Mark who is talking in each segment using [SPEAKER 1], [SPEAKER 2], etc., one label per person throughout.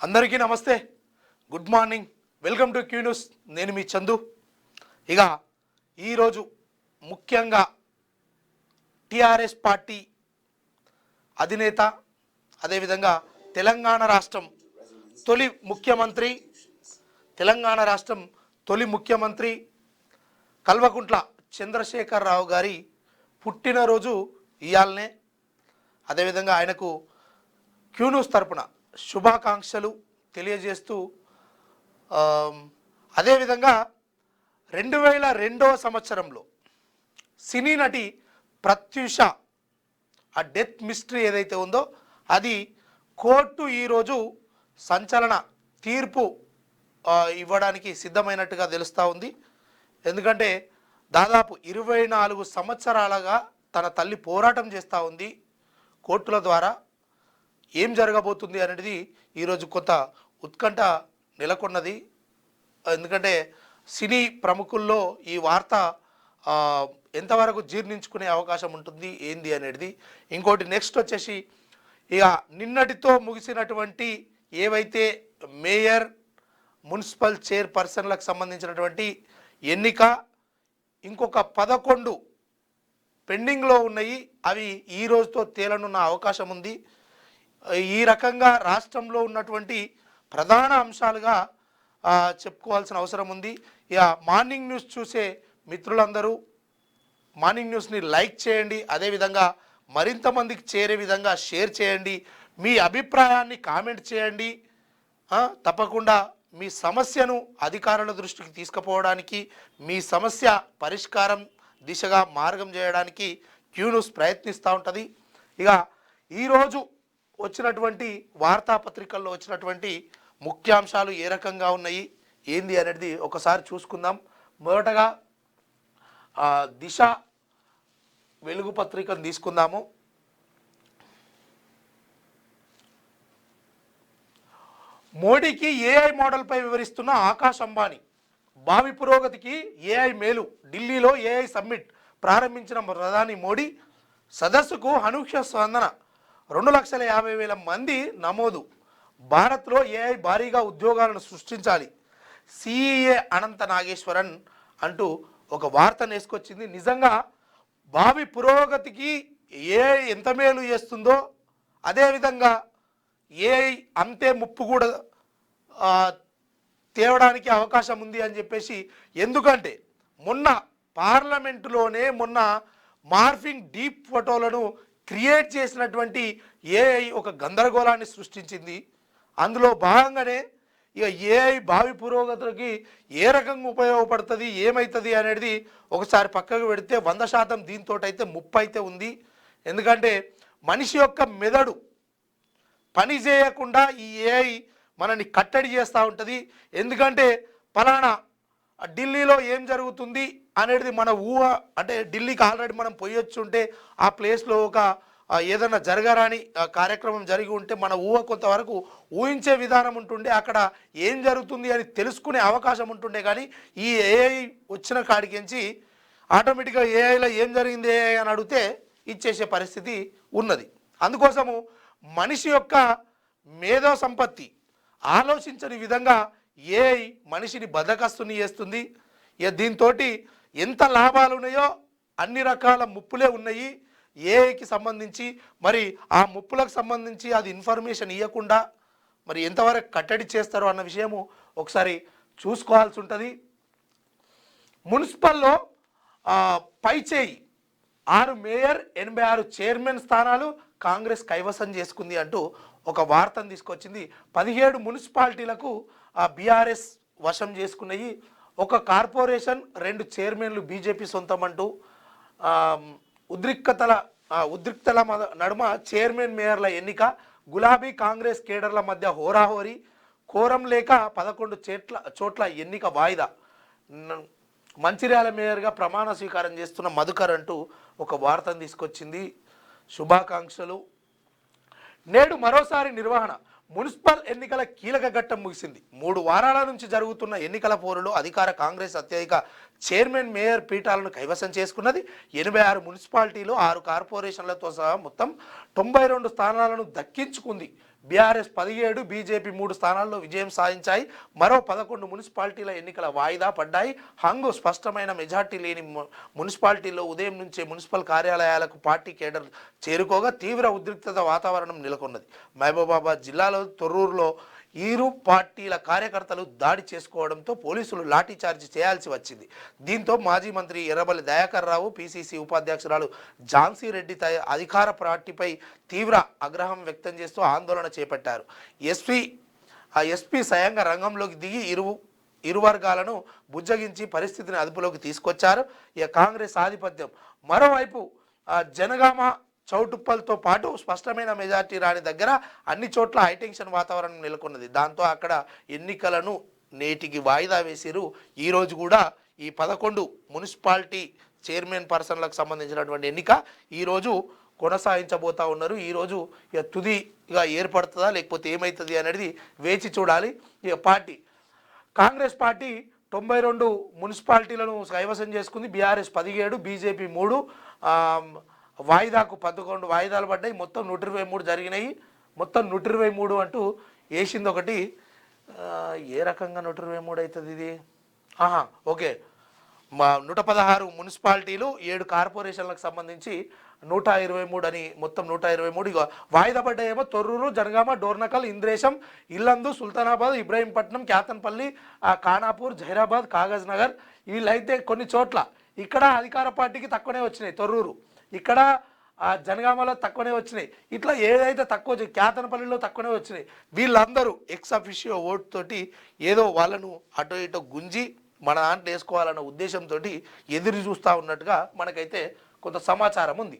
[SPEAKER 1] అందరికీ నమస్తే, good morning, welcome to Q news. నేను మీ చందు. ఇక ఈరోజు ముఖ్యంగా టిఆర్ఎస్ పార్టీ అధినేత, అదేవిధంగా తెలంగాణ రాష్ట్రం తొలి ముఖ్యమంత్రి కల్వకుంట్ల చంద్రశేఖరరావు గారి పుట్టినరోజు ఇయాలనే. అదేవిధంగా ఆయనకు క్యూ న్యూస్ తరపున శుభాకాంక్షలు తెలియజేస్తూ అదేవిధంగా 2002వ సంవత్సరంలో సినీ నటి ప్రత్యూష ఆ డెత్ మిస్టరీ ఏదైతే ఉందో అది కోర్టు ఈరోజు సంచలన తీర్పు ఇవ్వడానికి సిద్ధమైనట్టుగా తెలుస్తూ ఉంది. ఎందుకంటే దాదాపు 24 సంవత్సరాలుగా తన తల్లి పోరాటం చేస్తూ ఉంది కోర్టుల ద్వారా. ఏం జరగబోతుంది అనేది ఈరోజు కొంత ఉత్కంఠ నెలకొన్నది. ఎందుకంటే సినీ ప్రముఖుల్లో ఈ వార్త ఎంతవరకు జీర్ణించుకునే అవకాశం ఉంటుంది ఏంది అనేది. ఇంకోటి నెక్స్ట్ వచ్చేసి ఇక నిన్నటితో ముగిసినటువంటి ఏవైతే మేయర్, మున్సిపల్ చైర్పర్సన్లకు సంబంధించినటువంటి ఎన్నిక ఇంకొక 11 పెండింగ్లో ఉన్నాయి. అవి ఈ రోజుతో తేలనున్న అవకాశం ఉంది. ఈ రకంగా రాష్ట్రంలో ఉన్నటువంటి ప్రధాన అంశాలుగా చెప్పుకోవాల్సిన అవసరం ఉంది. ఇక మార్నింగ్ న్యూస్ చూసే మిత్రులందరూ మార్నింగ్ న్యూస్ని లైక్ చేయండి, అదేవిధంగా మరింత మందికి చేరే విధంగా షేర్ చేయండి, మీ అభిప్రాయాన్ని కామెంట్ చేయండి. తప్పకుండా మీ సమస్యను అధికారుల దృష్టికి తీసుకుపోవడానికి, మీ సమస్య పరిష్కారం దిశగా మార్గం చేయడానికి క్యూ న్యూస్ ప్రయత్నిస్తూ ఉంటుంది. ఇక ఈరోజు వచ్చినటువంటి వార్తాపత్రికల్లో వచ్చినటువంటి ముఖ్యాంశాలు ఏ రకంగా ఉన్నాయి ఏంది అనేది ఒకసారి చూసుకుందాం. మొదటగా దిశ వెలుగు పత్రికను తీసుకుందాము. మోడీకి ఏఐ మోడల్పై వివరిస్తున్న ఆకాష్ అంబానీ, భావి పురోగతికి ఏఐ మేలు, ఢిల్లీలో ఏఐ సమ్మిట్ ప్రారంభించిన ప్రధాని మోడీ. సదస్సుకు అనూహ్య స్పందన, 2,50,000 మంది నమోదు. భారత్లో ఏఐ భారీగా ఉద్యోగాలను సృష్టించాలి, సిఈఏ అనంత నాగేశ్వరన్ అంటూ ఒక వార్త నేసుకొచ్చింది. నిజంగా భావి పురోగతికి ఏఐ ఎంత మేలు చేస్తుందో అదేవిధంగా ఏఐ అంతే ముప్పు కూడా తేవడానికి అవకాశం ఉంది అని చెప్పేసి. ఎందుకంటే మొన్న పార్లమెంటులోనే మార్ఫింగ్ డీప్ ఫోటోలను క్రియేట్ చేసినటువంటి ఏఐ ఒక గందరగోళాన్ని సృష్టించింది. అందులో భాగంగానే ఇక ఏఐ భావి పురోగతికి ఏ రకంగా ఉపయోగపడుతుంది, ఏమవుతుంది అనేది ఒకసారి పక్కకు పెడితే 100% దీంతో అయితే ముప్పు అయితే ఉంది. ఎందుకంటే మనిషి యొక్క మెదడు పని చేయకుండా ఈ ఏఐ మనని కట్టడి చేస్తూ ఉంటుంది. ఎందుకంటే ఫలానా ఢిల్లీలో ఏం జరుగుతుంది అనేది మన ఊహ, అంటే ఢిల్లీకి ఆల్రెడీ మనం పోయొచ్చుంటే ఆ ప్లేస్లో ఒక ఏదైనా జరగరాని కార్యక్రమం జరిగి ఉంటే మన ఊహ కొంతవరకు ఊహించే విధానం ఉంటుండే, అక్కడ ఏం జరుగుతుంది అని తెలుసుకునే అవకాశం ఉంటుండే. కానీ ఈ ఏఐ వచ్చిన కాడికించి ఆటోమేటిక్గా ఏఐలో ఏం జరిగింది ఏఐ అని అడిగితే ఇచ్చేసే పరిస్థితి ఉన్నది. అందుకోసము మనిషి యొక్క మేధో సంపత్తి ఆలోచించని విధంగా ఏఐ మనిషిని బద్ధకస్తుని చేస్తుంది. ఇక దీంతో ఎంత లాభాలు ఉన్నాయో అన్ని రకాల ముప్పులే ఉన్నాయి ఏఐకి సంబంధించి. మరి ఆ ముప్పులకు సంబంధించి అది ఇన్ఫర్మేషన్ ఇవ్వకుండా మరి ఎంతవరకు కట్టడి చేస్తారో అన్న విషయము ఒకసారి చూసుకోవాల్సి ఉంటుంది. మున్సిపల్లో పైచేయి 6 మేయర్, 86 చైర్మన్ స్థానాలు కాంగ్రెస్ కైవసం చేసుకుంది అంటూ ఒక వార్తను తీసుకొచ్చింది. 17 మున్సిపాలిటీలకు బీఆర్ఎస్ వశం చేసుకున్నాయి. ఒక కార్పొరేషన్, 2 చైర్మన్లు బీజేపీ సొంతం అంటూ ఉద్రిక్తల నడుమ చైర్మన్, మేయర్ల ఎన్నిక. గులాబీ కాంగ్రెస్ కేడర్ల మధ్య హోరాహోరీ, కోరం లేక 11 చోట్ల ఎన్నిక వాయిదా. మంచిర్యాల మేయర్గా ప్రమాణ స్వీకారం చేస్తున్న మధుకర్ అంటూ ఒక వార్తను తీసుకొచ్చింది. శుభాకాంక్షలు. నేడు మరోసారి నిర్వహణ, మున్సిపల్ ఎన్నికల కీలక ఘట్టం ముగిసింది. 3 వారాల నుంచి జరుగుతున్న ఎన్నికల పోరులో అధికార కాంగ్రెస్ అత్యధిక చైర్మన్, మేయర్ పీఠాలను కైవసం చేసుకున్నది. 86 మున్సిపాలిటీలు, 6 కార్పొరేషన్లతో సహా మొత్తం 92 స్థానాలను దక్కించుకుంది. బీఆర్ఎస్ 17, బీజేపీ 3 స్థానాల్లో విజయం సాధించాయి. మరో 11 మున్సిపాలిటీల ఎన్నికల వాయిదా పడ్డాయి. హంగు స్పష్టమైన మెజార్టీ లేని మున్సిపాలిటీల్లో ఉదయం నుంచే మున్సిపల్ కార్యాలయాలకు పార్టీ కేడర్ చేరుకోగా తీవ్ర ఉద్రిక్తత వాతావరణం నెలకొన్నది. మహబూబాబాద్ జిల్లాలో తొర్రూరులో ఇరు పార్టీల కార్యకర్తలు దాడి చేసుకోవడంతో పోలీసులు లాఠీచార్జ్ చేయాల్సి వచ్చింది. దీంతో మాజీ మంత్రి ఎర్రబెల్లి దయాకర్ రావు, పిసిసి ఉపాధ్యక్షురాలు ఝాన్సీ రెడ్డి అధికార పార్టీపై తీవ్ర ఆగ్రహం వ్యక్తం చేస్తూ ఆందోళన చేపట్టారు. ఎస్పీ స్వయంగా రంగంలోకి దిగి ఇరు వర్గాలను బుజ్జగించి పరిస్థితిని అదుపులోకి తీసుకొచ్చారు. ఇక కాంగ్రెస్ ఆధిపత్యం. మరోవైపు జనగామ చౌటుప్పల్తో పాటు స్పష్టమైన మెజార్టీ రాని దగ్గర అన్ని చోట్ల హైటెన్షన్ వాతావరణం నెలకొన్నది. దాంతో అక్కడ ఎన్నికలను నేటికి వాయిదా వేసిరు. ఈరోజు కూడా ఈ 11 మున్సిపాలిటీ చైర్మన్ పర్సన్లకు సంబంధించినటువంటి ఎన్నిక ఈరోజు కొనసాగించబోతా ఉన్నారు. ఈరోజు ఇక తుదిగా ఏర్పడుతుందా లేకపోతే ఏమవుతుంది అనేది వేచి చూడాలి. ఇక కాంగ్రెస్ పార్టీ 92 మున్సిపాలిటీలను కైవసం చేసుకుంది. బీఆర్ఎస్ 17, బీజేపీ 3, వాయిదాకు 11 వాయిదాలు పడ్డాయి. మొత్తం 123 జరిగినాయి. మొత్తం 123 అంటూ వేసింది ఒకటి. ఏ రకంగా 123 అవుతుంది ఇది? ఓకే, 116 మున్సిపాలిటీలు, 7 కార్పొరేషన్లకు సంబంధించి 123 అని మొత్తం 123. ఇక వాయిదా పడ్డాయేమో తొర్రూరు, జనగామ, డోర్నకల్, ఇంద్రేశం, ఇల్లందు, సుల్తానాబాద్, ఇబ్రాహీంపట్నం, క్యాతన్పల్లి, ఖానాపూర్, జహీరాబాద్, కాగజ్ నగర్. వీళ్ళైతే కొన్ని చోట్ల ఇక్కడ అధికార పార్టీకి తక్కువనే వచ్చినాయి. తొర్రూరు, ఇక్కడ జనగామలో తక్కువనే వచ్చినాయి. ఇట్లా ఏదైతే తక్కువ క్యాతనపల్లిలో తక్కువనే వచ్చినాయి. వీళ్ళందరూ ఎక్స్ అఫిషియో ఓట్ తోటి ఏదో వాళ్ళను అటో ఇటో గుంజి మన దాంట్లో వేసుకోవాలన్న ఉద్దేశంతో ఎదురు చూస్తూ ఉన్నట్టుగా మనకైతే కొంత సమాచారం ఉంది.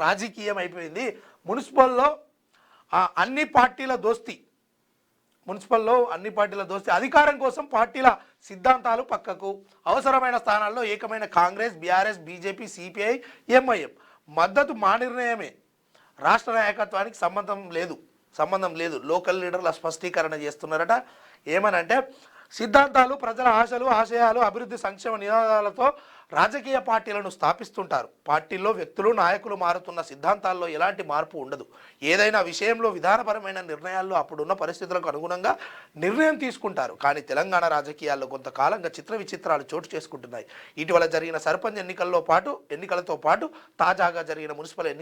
[SPEAKER 1] రాజకీయం అయిపోయింది. మున్సిపల్లో అన్ని పార్టీల దోస్తీ అధికారం కోసం పార్టీల సిద్ధాంతాలు పక్కకు. అవసరమైన స్థానాల్లో ఏకమైన Congress, BRS, BJP, CPI, MIM మద్దతు మా నిర్ణయమే. రాష్ట్ర నాయకత్వానికి సంబంధం లేదు. లోకల్ లీడర్ల స్పష్టీకరణ చేస్తున్నారట. ఏమనంటే సిద్ధాంతాలు, ప్రజల ఆశలు, ఆశయాలు, అభివృద్ధి, సంక్షేమ నినాదాలతో రాజకీయ పార్టీలను స్థాపిస్తుంటారు. పార్టీల్లో వ్యక్తులు, నాయకులు మారుతున్న సిద్ధాంతాల్లో ఎలాంటి మార్పు ఉండదు. ఏదైనా విషయంలో విధానపరమైన నిర్ణయాల్లో అప్పుడున్న పరిస్థితులకు అనుగుణంగా నిర్ణయం తీసుకుంటారు. కానీ తెలంగాణ రాజకీయాల్లో కొంతకాలంగా చిత్ర విచిత్రాలు చోటు చేసుకుంటున్నాయి. ఇటీవల జరిగిన సర్పంచ్ ఎన్నికలతో పాటు తాజాగా జరిగిన మున్సిపల్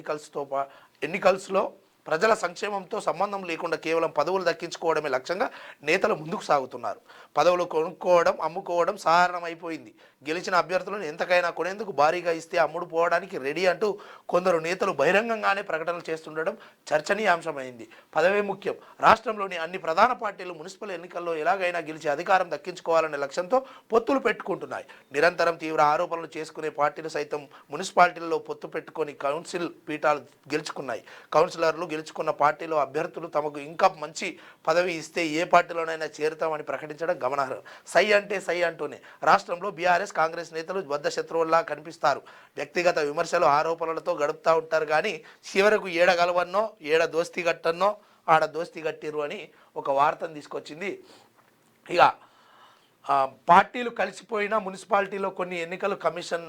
[SPEAKER 1] ఎన్నికల్స్లో ప్రజల సంక్షేమంతో సంబంధం లేకుండా కేవలం పదవులు దక్కించుకోవడమే లక్ష్యంగా నేతలు ముందుకు సాగుతున్నారు. పదవులు కొనుక్కోవడం, అమ్ముకోవడం సాధారణమైపోయింది. గెలిచిన అభ్యర్థులను ఎంతకైనా కొనేందుకు భారీగా ఇస్తే అమ్ముడు పోవడానికి రెడీ అంటూ కొందరు నేతలు బహిరంగంగానే ప్రకటనలు చేస్తుండడం చర్చనీయాంశమైంది. పదవే ముఖ్యం. రాష్ట్రంలోని అన్ని ప్రధాన పార్టీలు మున్సిపల్ ఎన్నికల్లో ఎలాగైనా గెలిచి అధికారం దక్కించుకోవాలనే లక్ష్యంతో పొత్తులు పెట్టుకుంటున్నాయి. నిరంతరం తీవ్ర ఆరోపణలు చేసుకునే పార్టీలు సైతం మున్సిపాలిటీల్లో పొత్తు పెట్టుకొని కౌన్సిల్ పీఠాలు గెలుచుకున్నాయి. కౌన్సిలర్లు గెలుచుకున్న పార్టీలో అభ్యర్థులు తమకు ఇంకా మంచి పదవి ఇస్తే ఏ పార్టీలోనైనా చేరుతామని ప్రకటించడం గమనార్హం. సై అంటూనే రాష్ట్రంలో బీఆర్ఎస్, కాంగ్రెస్ నేతలు బద్ధ శత్రువుల్లా కనిపిస్తారు. వ్యక్తిగత విమర్శలు, ఆరోపణలతో గడుపుతూ ఉంటారు. కానీ చివరకు ఏడ గలవన్నో, ఏడ దోస్తీ గట్టన్నో ఆడ దోస్తీ గట్టిరు అని ఒక వార్తను తీసుకొచ్చింది. ఇక పార్టీలు కలిసిపోయిన మున్సిపాలిటీలో కొన్ని ఎన్నికలు కమిషన్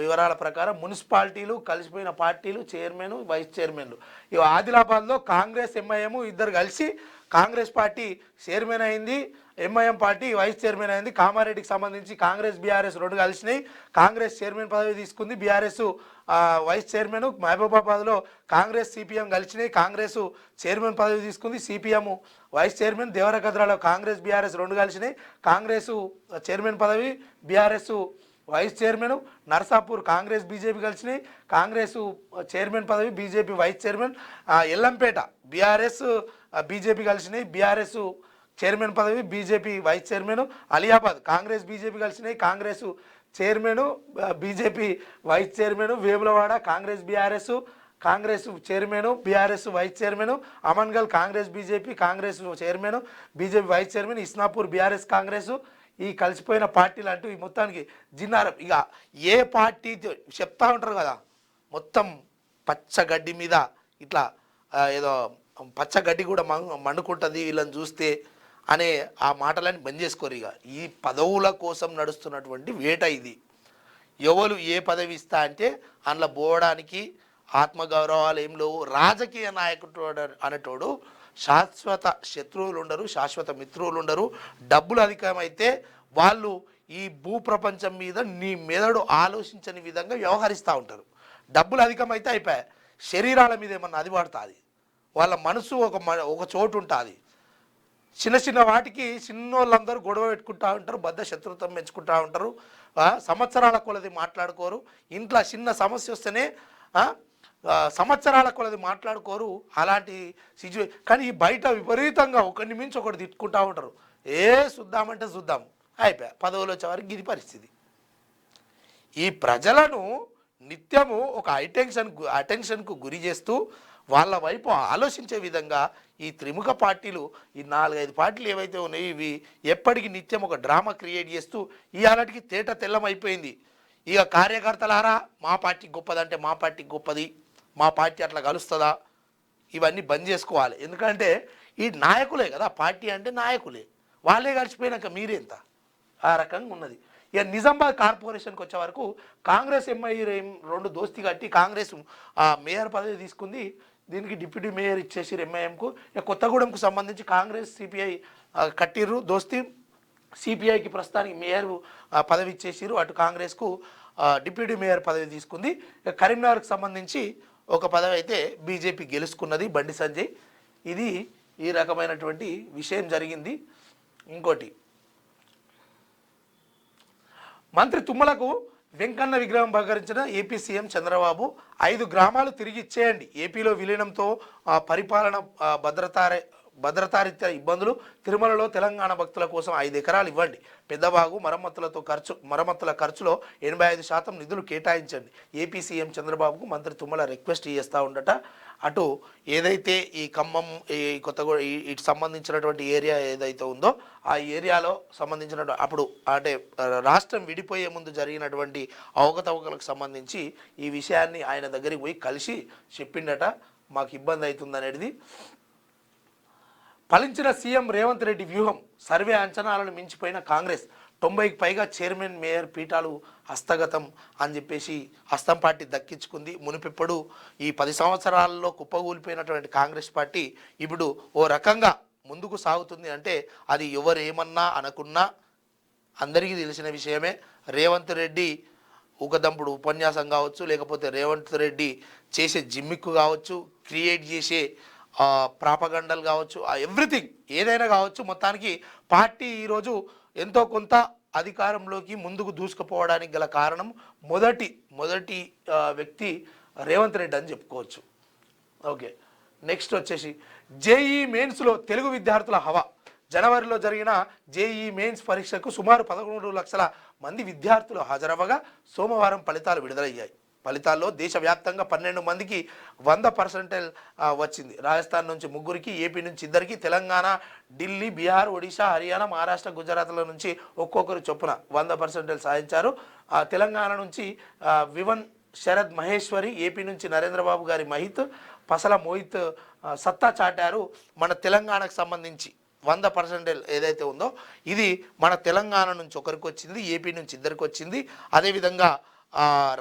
[SPEAKER 1] వివరాల ప్రకారం మున్సిపాలిటీలు కలిసిపోయిన పార్టీలు చైర్మన్, వైస్ చైర్మన్లు. ఇక ఆదిలాబాద్లో కాంగ్రెస్, ఎంఐఎం ఇద్దరు కలిసి కాంగ్రెస్ పార్టీ చైర్మన్ అయింది, ఎంఐఎం పార్టీ వైస్ చైర్మన్ అయింది. కామారెడ్డికి సంబంధించి కాంగ్రెస్, బీఆర్ఎస్ 2 కలిసినాయి. కాంగ్రెస్ చైర్మన్ పదవి తీసుకుంది, బీఆర్ఎస్ వైస్ చైర్మన్. మహబూబాబాద్లో కాంగ్రెస్, సిపిఎం కలిసినాయి. కాంగ్రెస్ చైర్మన్ పదవి తీసుకుంది, సిపిఎం వైస్ చైర్మన్. దేవరకద్రాలో కాంగ్రెస్, బీఆర్ఎస్ 2 కలిసినాయి. కాంగ్రెస్ చైర్మన్ పదవి, BRS vice chairman. Narsapur Congress, BJP కలిసినాయి. కాంగ్రెస్ చైర్మన్ పదవి, BJP vice chairman. Yellampet BRS, BJP కలిసినాయి. బీఆర్ఎస్ చైర్మన్ పదవి, BJP vice chairman. Aliabad Congress, BJP కలిసినాయి. Congress chairman, BJP vice chairman. Vemulawada Congress, BRS, Congress chairman, BRS vice chairman. Amangal Congress, BJP, Congress chairman, BJP vice chairman. Isnapur BRS, Congress. ఈ కలిసిపోయిన పార్టీలు అంటూ ఈ మొత్తానికి జిన్నారం. ఇక ఏ పార్టీ చెప్తా ఉంటారు కదా, మొత్తం పచ్చగడ్డి మీద ఇట్లా ఏదో పచ్చగడ్డి కూడా మండుకుంటుంది వీళ్ళని చూస్తే అనే ఆ మాటలని బంద్ చేసుకోరు. ఇక ఈ పదవుల కోసం నడుస్తున్నటువంటి వేట ఇది. ఎవరు ఏ పదవి ఇస్తా అంటే అందులో పోవడానికి ఆత్మగౌరవాలు ఏం లేవు. రాజకీయ నాయకుడు అనేటోడు శాశ్వత శత్రువులు ఉండరు, శాశ్వత మిత్రువులు ఉండరు. డబ్బులు అధికమైతే వాళ్ళు ఈ భూప్రపంచం మీద నీ మెదడు ఆలోచించని విధంగా వ్యవహరిస్తూ ఉంటారు. డబ్బులు అధికమైతే అయిపోయాయి, శరీరాల మీద ఏమన్నా అది పడుతుంది, వాళ్ళ మనసు ఒక చోటు ఉంటుంది. చిన్న చిన్న వాటికి చిన్నోళ్ళందరూ గొడవ పెట్టుకుంటూ ఉంటారు, బద్ద శత్రుత్వం పెంచుకుంటూ ఉంటారు, సంవత్సరాల కొలది మాట్లాడుకోరు. ఇంట్లో చిన్న సమస్య వస్తేనే సంవత్సరాల కొలది మాట్లాడుకోరు. అలాంటి కానీ బయట విపరీతంగా ఒకరిని మించి ఒకటి తిట్టుకుంటూ ఉంటారు. చూద్దామంటే చూద్దాం, అయిపోయా పదవులు వచ్చేవారికి ఇది పరిస్థితి. ఈ ప్రజలను నిత్యము ఒక అటెన్షన్కు గురి చేస్తూ వాళ్ళ వైపు ఆలోచించే విధంగా ఈ త్రిముఖ పార్టీలు, ఈ 4-5 పార్టీలు ఏవైతే ఉన్నాయో ఇవి ఎప్పటికీ నిత్యం ఒక డ్రామా క్రియేట్ చేస్తూ ఇవాళకి తేట తెల్లమైపోయింది. ఇక కార్యకర్తలారా మా పార్టీ గొప్పదంటే మా పార్టీ గొప్పది, మా పార్టీ అట్లా కలుస్తుందా, ఇవన్నీ బంద్ చేసుకోవాలి. ఎందుకంటే ఈ నాయకులే కదా, పార్టీ అంటే నాయకులే, వాళ్ళే గడిచిపోయినాక మీరేంత, ఆ రకంగా ఉన్నది. ఇక నిజామాబాద్ కార్పొరేషన్కి వచ్చే వరకు కాంగ్రెస్ ఎంఐ 2 దోస్తీ కట్టి కాంగ్రెస్ మేయర్ పదవి తీసుకుంది. దీనికి డిప్యూటీ మేయర్ ఇచ్చేసిరు ఎంఐఎంకు. ఇక కొత్తగూడెంకు సంబంధించి కాంగ్రెస్ సిపిఐ కట్టిర్రు దోస్తీ. సిపిఐకి ప్రస్తుతానికి మేయర్ పదవి ఇచ్చేసిరు, అటు కాంగ్రెస్కు డిప్యూటీ మేయర్ పదవి తీసుకుంది. కరీంనగర్కి సంబంధించి ఒక పదవి అయితే బీజేపీ గెలుచుకున్నది, బండి సంజయ్. ఇది ఈ రకమైనటువంటి విషయం జరిగింది. ఇంకోటి, మంత్రి తుమ్మలకు వెంకన్న విగ్రహం బహకరించిన ఏపీ సీఎం చంద్రబాబు. 5 గ్రామాలు తిరిగి ఇచ్చేయండి, ఏపీలో విలీనంతో పరిపాలన భద్రతారీత్యా ఇబ్బందులు, తిరుమలలో తెలంగాణ భక్తుల కోసం 5 ఎకరాలు ఇవ్వండి, పెద్దబాగు మరమ్మతుల ఖర్చులో 85% నిధులు కేటాయించండి. ఏపీ సీఎం చంద్రబాబుకు మంత్రి తుమ్మల రిక్వెస్ట్ చేస్తూ ఉండట. అటు ఏదైతే ఈ ఖమ్మం, ఈ కొత్తగూడ ఇటు సంబంధించినటువంటి ఏరియా ఏదైతే ఉందో ఆ ఏరియాలో సంబంధించినటువంటి అప్పుడు అంటే రాష్ట్రం విడిపోయే ముందు జరిగినటువంటి అవకతవకలకు సంబంధించి ఈ విషయాన్ని ఆయన దగ్గరికి పోయి కలిసి చెప్పిండట, మాకు ఇబ్బంది అవుతుంది అనేది. ఫలించిన సీఎం రేవంత్ రెడ్డి వ్యూహం, సర్వే అంచనాలను మించిపోయిన కాంగ్రెస్, 90కి పైగా చైర్మన్ మేయర్ పీఠాలు హస్తగతం అని చెప్పేసి హస్తం పార్టీ దక్కించుకుంది. మునిపెప్పుడు ఈ 10 సంవత్సరాలలో కుప్పగూలిపోయినటువంటి కాంగ్రెస్ పార్టీ ఇప్పుడు ఓ రకంగా ముందుకు సాగుతుంది. అంటే అది ఎవరు ఏమన్నా అనుకున్నా అందరికీ తెలిసిన విషయమే. రేవంత్ రెడ్డి ఊకదంపుడు ఉపన్యాసం కావచ్చు, లేకపోతే రేవంత్ రెడ్డి చేసే జిమ్మిక్కు కావచ్చు, క్రియేట్ చేసే ప్రాపగండలు కావచ్చు, ఎవ్రీథింగ్ ఏదైనా కావచ్చు, మొత్తానికి పార్టీ ఈరోజు ఎంతో కొంత అధికారంలోకి ముందుకు దూసుకుపోవడానికి గల కారణం మొదటి వ్యక్తి రేవంత్ రెడ్డి అని చెప్పుకోవచ్చు. ఓకే, నెక్స్ట్ వచ్చేసి జేఈ మెయిన్స్లో తెలుగు విద్యార్థుల హవా. జనవరిలో జరిగిన జేఈ మెయిన్స్ పరీక్షకు సుమారు 11 లక్షల మంది విద్యార్థులు హాజరవ్వగా సోమవారం ఫలితాలు విడుదలయ్యాయి. ఫలితాల్లో దేశవ్యాప్తంగా 12 మందికి 100% వచ్చింది. రాజస్థాన్ నుంచి 3కి, ఏపీ నుంచి 2కి, తెలంగాణ, ఢిల్లీ, బీహార్, ఒడిశా, హర్యానా, మహారాష్ట్ర, గుజరాత్ల నుంచి ఒక్కొక్కరు చొప్పున 100% సాధించారు. తెలంగాణ నుంచి వివన్ శరద్ మహేశ్వరి, ఏపీ నుంచి నరేంద్రబాబు గారి మహిత్, పసల మోహిత్ సత్తా చాటారు. మన తెలంగాణకు సంబంధించి 100% ఏదైతే ఉందో ఇది మన తెలంగాణ నుంచి ఒకరికి వచ్చింది, ఏపీ నుంచి 2కి వచ్చింది, అదేవిధంగా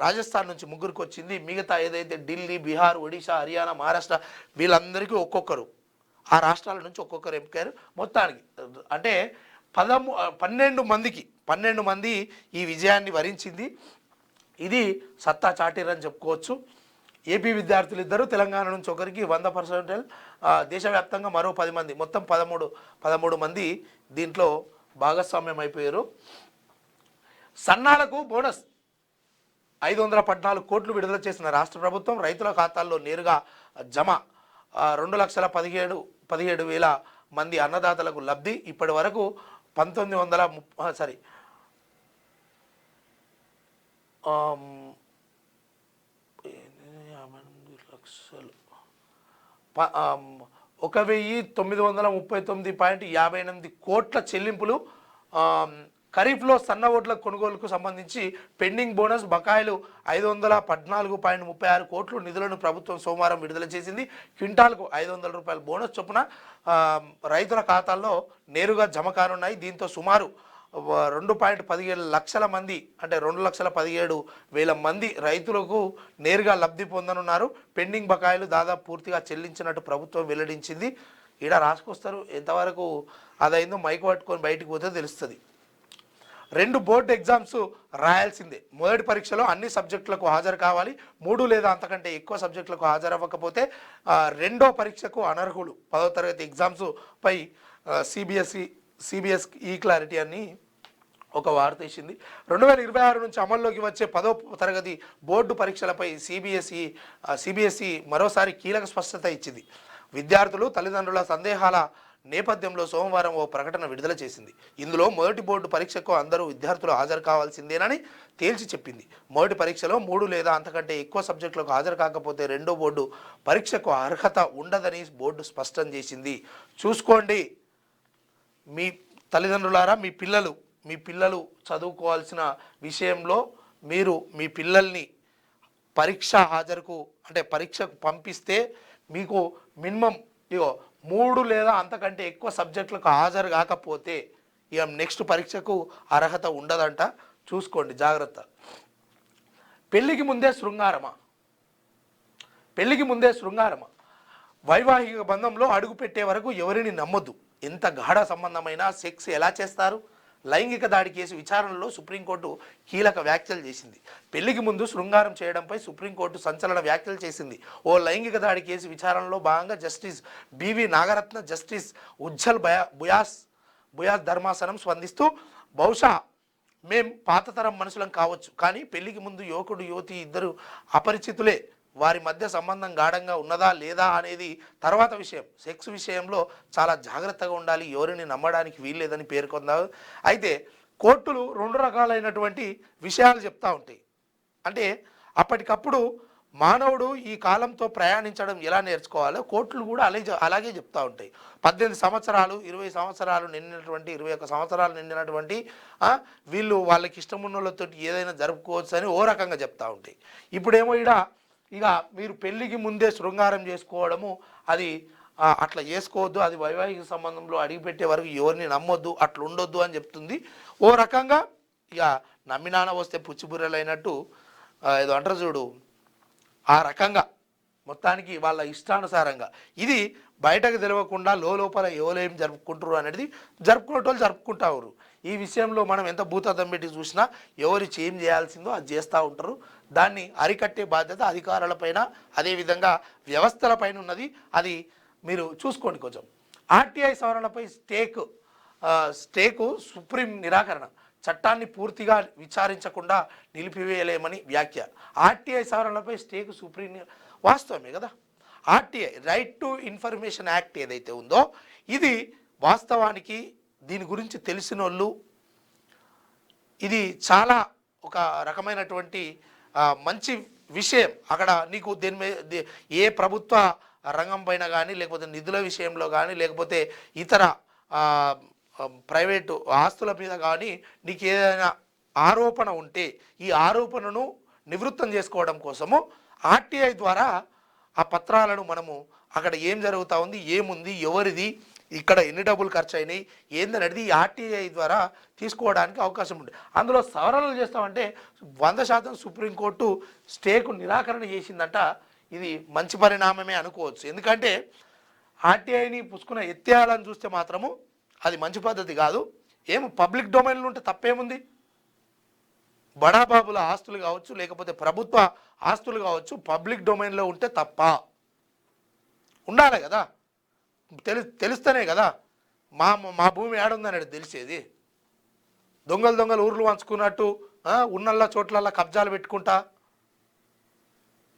[SPEAKER 1] రాజస్థాన్ నుంచి 3కి వచ్చింది. మిగతా ఏదైతే ఢిల్లీ, బీహార్, ఒడిశా, హర్యానా, మహారాష్ట్ర వీళ్ళందరికీ ఒక్కొక్కరు, ఆ రాష్ట్రాల నుంచి ఒక్కొక్కరు ఎంపికారు. మొత్తానికి అంటే 12 మంది ఈ విజయాన్ని వరించింది. ఇది సత్తా చాటిరని చెప్పుకోవచ్చు. ఏపీ విద్యార్థులు 2, తెలంగాణ నుంచి ఒకరికి 100%, దేశవ్యాప్తంగా మరో 10 మంది, మొత్తం 13 మంది దీంట్లో భాగస్వామ్యం అయిపోయారు. సన్నాలకు బోనస్ 514 కోట్లు విడుదల చేసిన రాష్ట్ర ప్రభుత్వం, రైతుల ఖాతాల్లో నేరుగా జమ. 2,17,000 మంది అన్నదాతలకు లబ్ధి. ఇప్పటి వరకు 1930 1,939.58 కోట్ల చెల్లింపులు. ఖరీఫ్లో సన్న ఓట్ల కొనుగోలుకు సంబంధించి పెండింగ్ బోనస్ బకాయిలు 514.36 కోట్లు నిధులను ప్రభుత్వం సోమవారం విడుదల చేసింది. క్వింటాల్కు 500 రూపాయల బోనస్ చొప్పున రైతుల ఖాతాల్లో నేరుగా జమ కానున్నాయి. దీంతో సుమారు 2.17 లక్షల మంది అంటే 2,17,000 మంది రైతులకు నేరుగా లబ్ధి పొందనున్నారు. పెండింగ్ బకాయిలు దాదాపు పూర్తిగా చెల్లించినట్టు ప్రభుత్వం వెల్లడించింది. ఈడ రాసుకొస్తారు, ఎంతవరకు అదైందో మైకు పట్టుకొని బయటికి పోతే తెలుస్తుంది. 2 బోర్డు ఎగ్జామ్స్ రాయాల్సిందే. మొదటి పరీక్షలో అన్ని సబ్జెక్టులకు హాజరు కావాలి. 3 లేదా అంతకంటే ఎక్కువ సబ్జెక్టులకు హాజరవ్వకపోతే రెండో పరీక్షకు అనర్హులు. 10వ తరగతి ఎగ్జామ్స్ పై సిబిఎస్ ఈ క్లారిటీ అని ఒక వార్త ఇచ్చింది. 2026 నుంచి అమల్లోకి వచ్చే 10వ తరగతి బోర్డు పరీక్షలపై సిబిఎస్ఈ మరోసారి కీలక స్పష్టత ఇచ్చింది. విద్యార్థులు తల్లిదండ్రుల సందేహాల నేపథ్యంలో సోమవారం ఓ ప్రకటన విడుదల చేసింది. ఇందులో మొదటి బోర్డు పరీక్షకు అందరూ విద్యార్థులు హాజరు కావాల్సిందేనని తేల్చి చెప్పింది. మొదటి పరీక్షలో 3 లేదా అంతకంటే ఎక్కువ సబ్జెక్టులకు హాజరు కాకపోతే రెండో బోర్డు పరీక్షకు అర్హత ఉండదని బోర్డు స్పష్టం చేసింది. చూసుకోండి మీ తల్లిదండ్రులారా, మీ పిల్లలు చదువుకోవాల్సిన విషయంలో మీరు మీ పిల్లల్ని పరీక్ష హాజరుకు అంటే పరీక్షకు పంపిస్తే మీకు మినిమం 3 లేదా అంతకంటే ఎక్కువ సబ్జెక్టులకు హాజరు కాకపోతే ఇక నెక్స్ట్ పరీక్షకు అర్హత ఉండదంట. చూసుకోండి జాగ్రత్త. పెళ్ళికి ముందే శృంగారమా? వైవాహిక బంధంలో అడుగు పెట్టే వరకు ఎవరిని నమ్మొద్దు. ఎంత గాఢ సంబంధమైన సెక్స్ ఎలా చేస్తారు? లైంగిక దాడి కేసు విచారణలో సుప్రీంకోర్టు కీలక వ్యాఖ్యలు చేసింది. పెళ్లికి ముందు శృంగారం చేయడంపై సుప్రీంకోర్టు సంచలన వ్యాఖ్యలు చేసింది. ఓ లైంగిక దాడి కేసు విచారణలో భాగంగా justice B V Nagarathna, justice Ujjal బుయాస్ ధర్మాసనం స్పందిస్తూ, బహుశా మేం పాతతరం మనుషులం కావచ్చు, కానీ పెళ్లికి ముందు యువకుడు యువతి ఇద్దరు అపరిచితులే. వారి మధ్య సంబంధం గాఢంగా ఉన్నదా లేదా అనేది తర్వాత విషయం. సెక్స్ విషయంలో చాలా జాగ్రత్తగా ఉండాలి, ఎవరిని నమ్మడానికి వీల్లేదని పేర్కొన్నారు. అయితే కోర్టులు 2 రకాలైనటువంటి విషయాలు చెప్తూ ఉంటాయి. అంటే అప్పటికప్పుడు మానవుడు ఈ కాలంతో ప్రయాణించడం ఎలా నేర్చుకోవాలో కోర్టులు కూడా అలాగే చెప్తూ ఉంటాయి. 18 సంవత్సరాలు 20 సంవత్సరాలు నిండినటువంటి 21 సంవత్సరాలు నిండినటువంటి వీళ్ళు వాళ్ళకి ఇష్టమున్నోళ్ళతో ఏదైనా జరుపుకోవచ్చు అని ఓ రకంగా చెప్తూ ఉంటాయి. ఇప్పుడేమో ఇక మీరు పెళ్ళికి ముందే శృంగారం చేసుకోవడము అది అట్లా చేసుకోవద్దు, అది వైవాహిక సంబంధంలో అడిగిపెట్టే వరకు ఎవరిని నమ్మొద్దు, అట్లా ఉండొద్దు అని చెప్తుంది. ఓ రకంగా ఇక నమ్మినాన వస్తే పుచ్చిబుర్రెలైనట్టు ఏదో అంటారు చూడు, ఆ రకంగా మొత్తానికి వాళ్ళ ఇష్టానుసారంగా ఇది బయటకు తెలియకుండా లోపల ఎవరేం జరుపుకుంటారు అనేది జరుపుకునేటోళ్ళు జరుపుకుంటారు. ఈ విషయంలో మనం ఎంత భూతద్దం పెట్టి చూసినా ఎవరు చేంజ్ చేయాల్సిందో అది చేస్తూ ఉంటారు. దాన్ని అరికట్టే బాధ్యత అధికారులపైన అదేవిధంగా వ్యవస్థలపైన ఉన్నది. అది మీరు చూసుకోండి. కొంచెం ఆర్టీఐ సవరణపై స్టేకు సుప్రీం నిరాకరణ. చట్టాన్ని పూర్తిగా విచారించకుండా నిలిపివేయలేమని వ్యాఖ్య. ఆర్టీఐ సవరణలపై స్టేకు సుప్రీం వాస్తవమే కదా. RTI right to information act ఏదైతే ఉందో ఇది వాస్తవానికి దీని గురించి తెలిసిన వాళ్ళు ఇది చాలా ఒక రకమైనటువంటి మంచి విషయం. అక్కడ నీకు దీని మీద ఏ ప్రభుత్వ రంగం పైన కానీ లేకపోతే నిధుల విషయంలో కానీ లేకపోతే ఇతర ప్రైవేటు ఆస్తుల మీద కానీ నీకు ఏదైనా ఆరోపణ ఉంటే ఈ ఆరోపణను నివృత్తం చేసుకోవడం కోసము ఆర్టీఐ ద్వారా ఆ పత్రాలను మనము అక్కడ ఏం జరుగుతూ ఉంది, ఏముంది, ఎవరిది, ఇక్కడ ఎన్ని డబ్బులు ఖర్చు అయినాయి ఏందనేది ఈ ఆర్టీఐ ద్వారా తీసుకోవడానికి అవకాశం ఉంది. అందులో సవరణలు చేస్తామంటే 100% సుప్రీంకోర్టు స్టేకు నిరాకరణ చేసిందంట. ఇది మంచి పరిణామమే అనుకోవచ్చు. ఎందుకంటే ఆర్టీఐని పుచ్చుకున్న ఎత్తేయాలని చూస్తే మాత్రము అది మంచి పద్ధతి కాదు. ఏమో పబ్లిక్ డొమైన్లో ఉంటే తప్పేముంది? బడాబాబుల ఆస్తులు కావచ్చు లేకపోతే ప్రభుత్వ ఆస్తులు కావచ్చు పబ్లిక్ డొమైన్లో ఉంటే తప్ప ఉండాలి కదా. తెలుస్తేనే కదా మా భూమి ఏడుందనేది తెలిసేది. దొంగలు ఊర్లు వంచుకున్నట్టు ఉన్నల్ల చోట్లల్లో కబ్జాలు పెట్టుకుంటా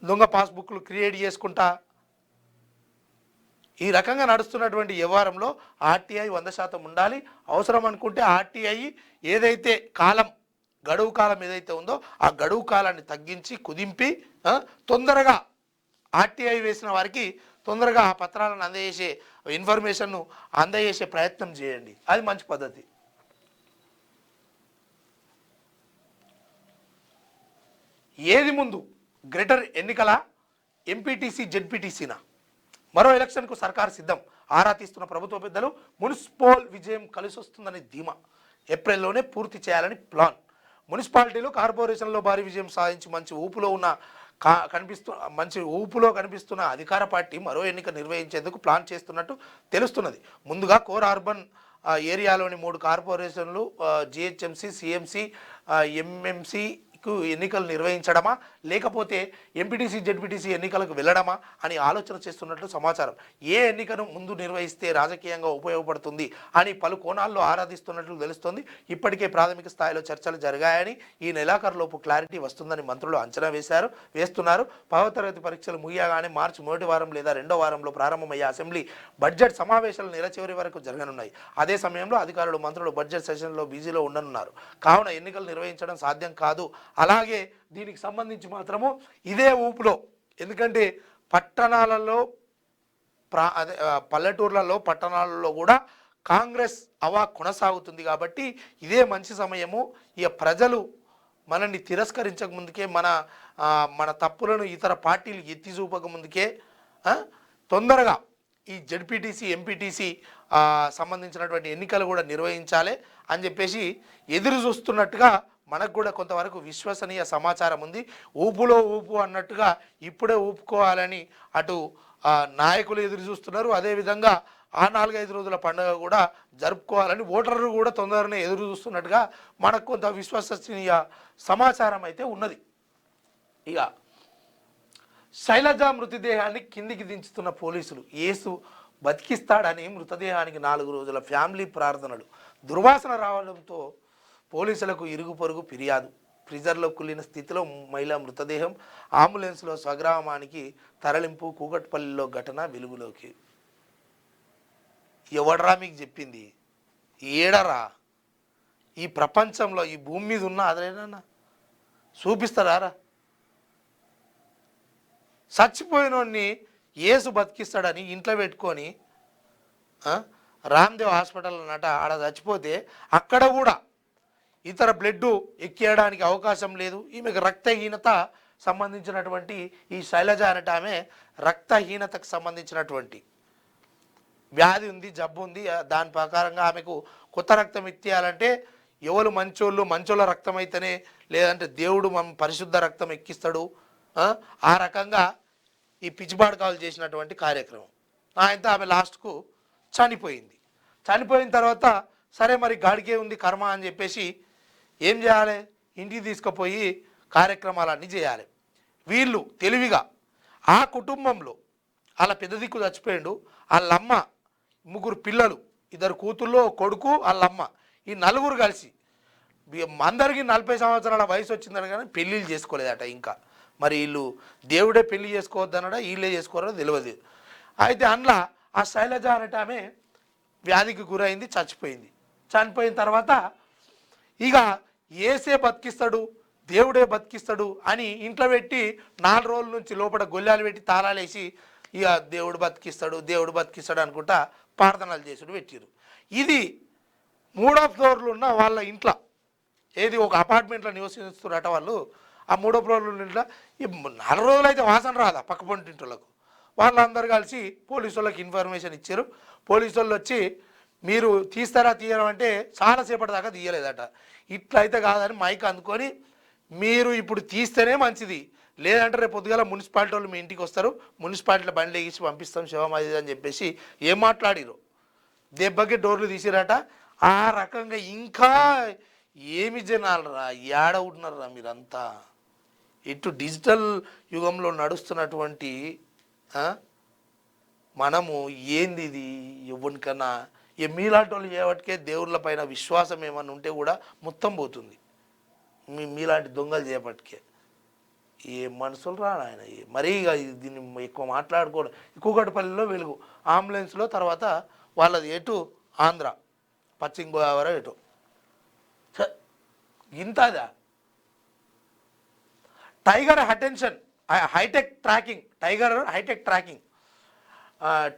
[SPEAKER 1] దొంగ పాస్బుక్లు క్రియేట్ చేసుకుంటా ఈ రకంగా నడుస్తున్నటువంటి వ్యవహారంలో ఆర్టీఐ 100% ఉండాలి. అవసరం అనుకుంటే ఆర్టీఐ ఏదైతే గడువు కాలం ఏదైతే ఉందో ఆ గడువు కాలాన్ని తగ్గించి కుదింపి తొందరగా ఆర్టీఐ వేసిన వారికి తొందరగా ఆ పత్రాలను అందజేసే ఇన్ఫర్మేషన్ను అందజేసే ప్రయత్నం చేయండి. అది మంచి పద్ధతి. ఏది ముందు గ్రేటర్ ఎన్నికల ఎంపీటీసీ జెడ్పీటీసీనా? మరో ఎలక్షన్కు సర్కారు సిద్ధం. ఆరా తీస్తున్న ప్రభుత్వ పెద్దలు మున్సిపల్ విజయం కలిసి వస్తుందని ధీమా. ఏప్రిల్లోనే పూర్తి చేయాలని ప్లాన్. మున్సిపాలిటీలు కార్పొరేషన్లో భారీ విజయం సాధించి మంచి ఊపులో కనిపిస్తున్న అధికార పార్టీ మరో ఎన్నిక నిర్వహించేందుకు ప్లాన్ చేస్తున్నట్టు తెలుస్తున్నది. ముందుగా కోర్ అర్బన్ ఏరియాలోని 3 కార్పొరేషన్లు, జిహెచ్ఎంసీ, సిఎంసీ, ఎంఎంసీకు ఎన్నికలు నిర్వహించడమా లేకపోతే ఎంపీటీసీ, జెడ్పీటీసీ ఎన్నికలకు వెళ్ళడమా అని ఆలోచన చేస్తున్నట్లు సమాచారం. ఏ ఎన్నికను ముందు నిర్వహిస్తే రాజకీయంగా ఉపయోగపడుతుంది అని పలు కోణాల్లో ఆరాధిస్తున్నట్లు తెలుస్తోంది. ఇప్పటికే ప్రాథమిక స్థాయిలో చర్చలు జరిగాయని, ఈ నెలాఖరులోపు క్లారిటీ వస్తుందని మంత్రులు అంచనా వేస్తున్నారు. 10వ తరగతి పరీక్షలు ముగియగానే మార్చి మొదటి వారం లేదా రెండో వారంలో ప్రారంభమయ్యే అసెంబ్లీ బడ్జెట్ సమావేశాలు నెల చివరి వరకు జరగనున్నాయి. అదే సమయంలో అధికారులు, మంత్రులు బడ్జెట్ సెషన్లో బిజీలో ఉండనున్నారు. కావున ఎన్నికలు నిర్వహించడం సాధ్యం కాదు. అలాగే దీనికి సంబంధించి మాత్రము ఇదే ఊపులో, ఎందుకంటే పట్టణాలలో పల్లెటూర్లలో, పట్టణాలలో కూడా కాంగ్రెస్ అవా కొనసాగుతుంది. కాబట్టి ఇదే మంచి సమయము. ఇక ప్రజలు మనల్ని తిరస్కరించక ముందుకే, మన తప్పులను ఇతర పార్టీలు ఎత్తి చూపక ముందుకే తొందరగా ఈ జెడ్పీటీసీ, ఎంపీటీసీ సంబంధించినటువంటి ఎన్నికలు కూడా నిర్వహించాలి అని చెప్పేసి ఎదురు చూస్తున్నట్టుగా మనకు కూడా కొంతవరకు విశ్వసనీయ సమాచారం ఉంది. ఊపులో ఊపు అన్నట్టుగా ఇప్పుడే ఊపుకోవాలని అటు నాయకులు ఎదురు చూస్తున్నారు. అదేవిధంగా ఆ 4-5 రోజుల పండుగ కూడా జరుపుకోవాలని ఓటర్లు కూడా తొందరనే ఎదురు చూస్తున్నట్టుగా మనకు కొంత విశ్వసనీయ సమాచారం అయితే ఉన్నది. ఇక శైలజ మృతదేహాన్ని కిందికి దించుతున్న పోలీసులు. యేసు బతికిస్తాడని మృతదేహానికి 4 రోజుల ఫ్యామిలీ ప్రార్థనలు. దుర్వాసన రావడంతో పోలీసులకు ఇరుగు పొరుగు ఫిర్యాదు. ఫ్రీజర్లో కుళ్ళిన స్థితిలో మహిళా మృతదేహం. అంబులెన్స్లో స్వగ్రామానికి తరలింపు. కూకట్పల్లిలో ఘటన వెలుగులోకి. ఎవడరా మీకు చెప్పింది? ఏడరా ఈ ప్రపంచంలో, ఈ భూమి మీద ఉన్న అదేనా చూపిస్తారా? చచ్చిపోయినోడిని యేసు బతికిస్తాడని ఇంట్లో పెట్టుకొని రామ్దేవ్ హాస్పిటల్ అన్నట ఆడ చచ్చిపోతే అక్కడ కూడా ఇతర బ్లడ్ ఎక్కేయడానికి అవకాశం లేదు. ఈమెకు రక్తహీనత సంబంధించినటువంటి ఈ శైలజ అనట ఆమె రక్తహీనతకు సంబంధించినటువంటి వ్యాధి ఉంది, జబ్బు ఉంది. దాని ప్రకారంగా ఆమెకు కొత్త రక్తం ఇచ్చేయాలంటే ఎవరు మంచోళ్ళ రక్తం అయితేనే, లేదంటే దేవుడు పరిశుద్ధ రక్తం ఎక్కిస్తాడు. ఆ రకంగా ఈ పిచ్చిబాడుకాలు చేసినటువంటి కార్యక్రమం. ఆయనతో ఆమె లాస్ట్కు చనిపోయింది. చనిపోయిన తర్వాత సరే మరి గాడికే ఉంది కర్మ అని చెప్పేసి ఏం చేయాలి? ఇంటికి తీసుకుపోయి కార్యక్రమాలన్నీ చేయాలి. వీళ్ళు తెలివిగా ఆ కుటుంబంలో వాళ్ళ పెద్ద దిక్కు చచ్చిపోయిండు, వాళ్ళమ్మ, 3 పిల్లలు, 2 కూతుళ్ళు, కొడుకు, వాళ్ళమ్మ, ఈ 4 కలిసి అందరికీ 40 సంవత్సరాల వయసు వచ్చిందని కానీ పెళ్ళిళ్ళు చేసుకోలేదట. ఇంకా మరి వీళ్ళు దేవుడే పెళ్లి చేసుకోవద్దనడా వీళ్ళే చేసుకోరో తెలియదు. అయితే అందులో ఆ శైలజ అనట ఆమె వ్యాధికి గురైంది, చచ్చిపోయింది. చనిపోయిన తర్వాత ఇక ఏసే బతికిస్తాడు, దేవుడే బతికిస్తాడు అని ఇంట్లో పెట్టి 4 రోజుల నుంచి లోపల గొల్లాలు పెట్టి తాళాలు వేసి ఇక దేవుడు బతికిస్తాడు అనుకుంటా ప్రార్థనలు చేసుడు పెట్టిరు. ఇది 3వ ఫ్లోర్లో ఉన్న వాళ్ళ ఇంట్లో, ఏది ఒక అపార్ట్మెంట్లో నివసిస్తున్నారట వాళ్ళు. ఆ 3వ ఫ్లోర్లో ఇంట్లో ఈ 4 రోజులు అయితే వాసన రాదా పక్క పొంటింటోళ్ళకు. వాళ్ళందరూ కలిసి పోలీసు వాళ్ళకి ఇన్ఫర్మేషన్ ఇచ్చారు. పోలీసు వాళ్ళు వచ్చి మీరు తీస్తారా తీయడం అంటే చాలాసేపటి దాకా తీయలేదట. ఇట్లయితే కాదని మైక్ అందుకొని మీరు ఇప్పుడు తీస్తేనే మంచిది, లేదంటే రేపు పొద్దుగాల మున్సిపాలిటీ వాళ్ళు మీ ఇంటికి వస్తారు, మున్సిపాలిటీలో బండ్లు ఎగిసి పంపిస్తాం శవం అది అని చెప్పేసి ఏం మాట్లాడిరు. దెబ్బకి డోర్లు తీసిరట. ఆ రకంగా ఇంకా ఏమి జనాలరా, ఏడ ఉంటున్నారా మీరంతా? ఇటు డిజిటల్ యుగంలో నడుస్తున్నటువంటి మనము ఏంది ఇది? ఎవరికన్నా మీలాంటి వాళ్ళు చేయబట్టికే దేవుళ్ళ పైన విశ్వాసం ఏమన్నా ఉంటే కూడా మొత్తం పోతుంది. మీలాంటి దొంగలు చేయబట్టికే. ఏ మనుషులు రా ఆయన. మరీ దీన్ని ఎక్కువ మాట్లాడుకోవడం. కూకట్పల్లిలో వెలుగు అంబులెన్స్లో, తర్వాత వాళ్ళది ఎటు ఆంధ్ర, పశ్చిమ గోదావరి ఎటు ఇంతదా. టైగర్ హైటెక్ ట్రాకింగ్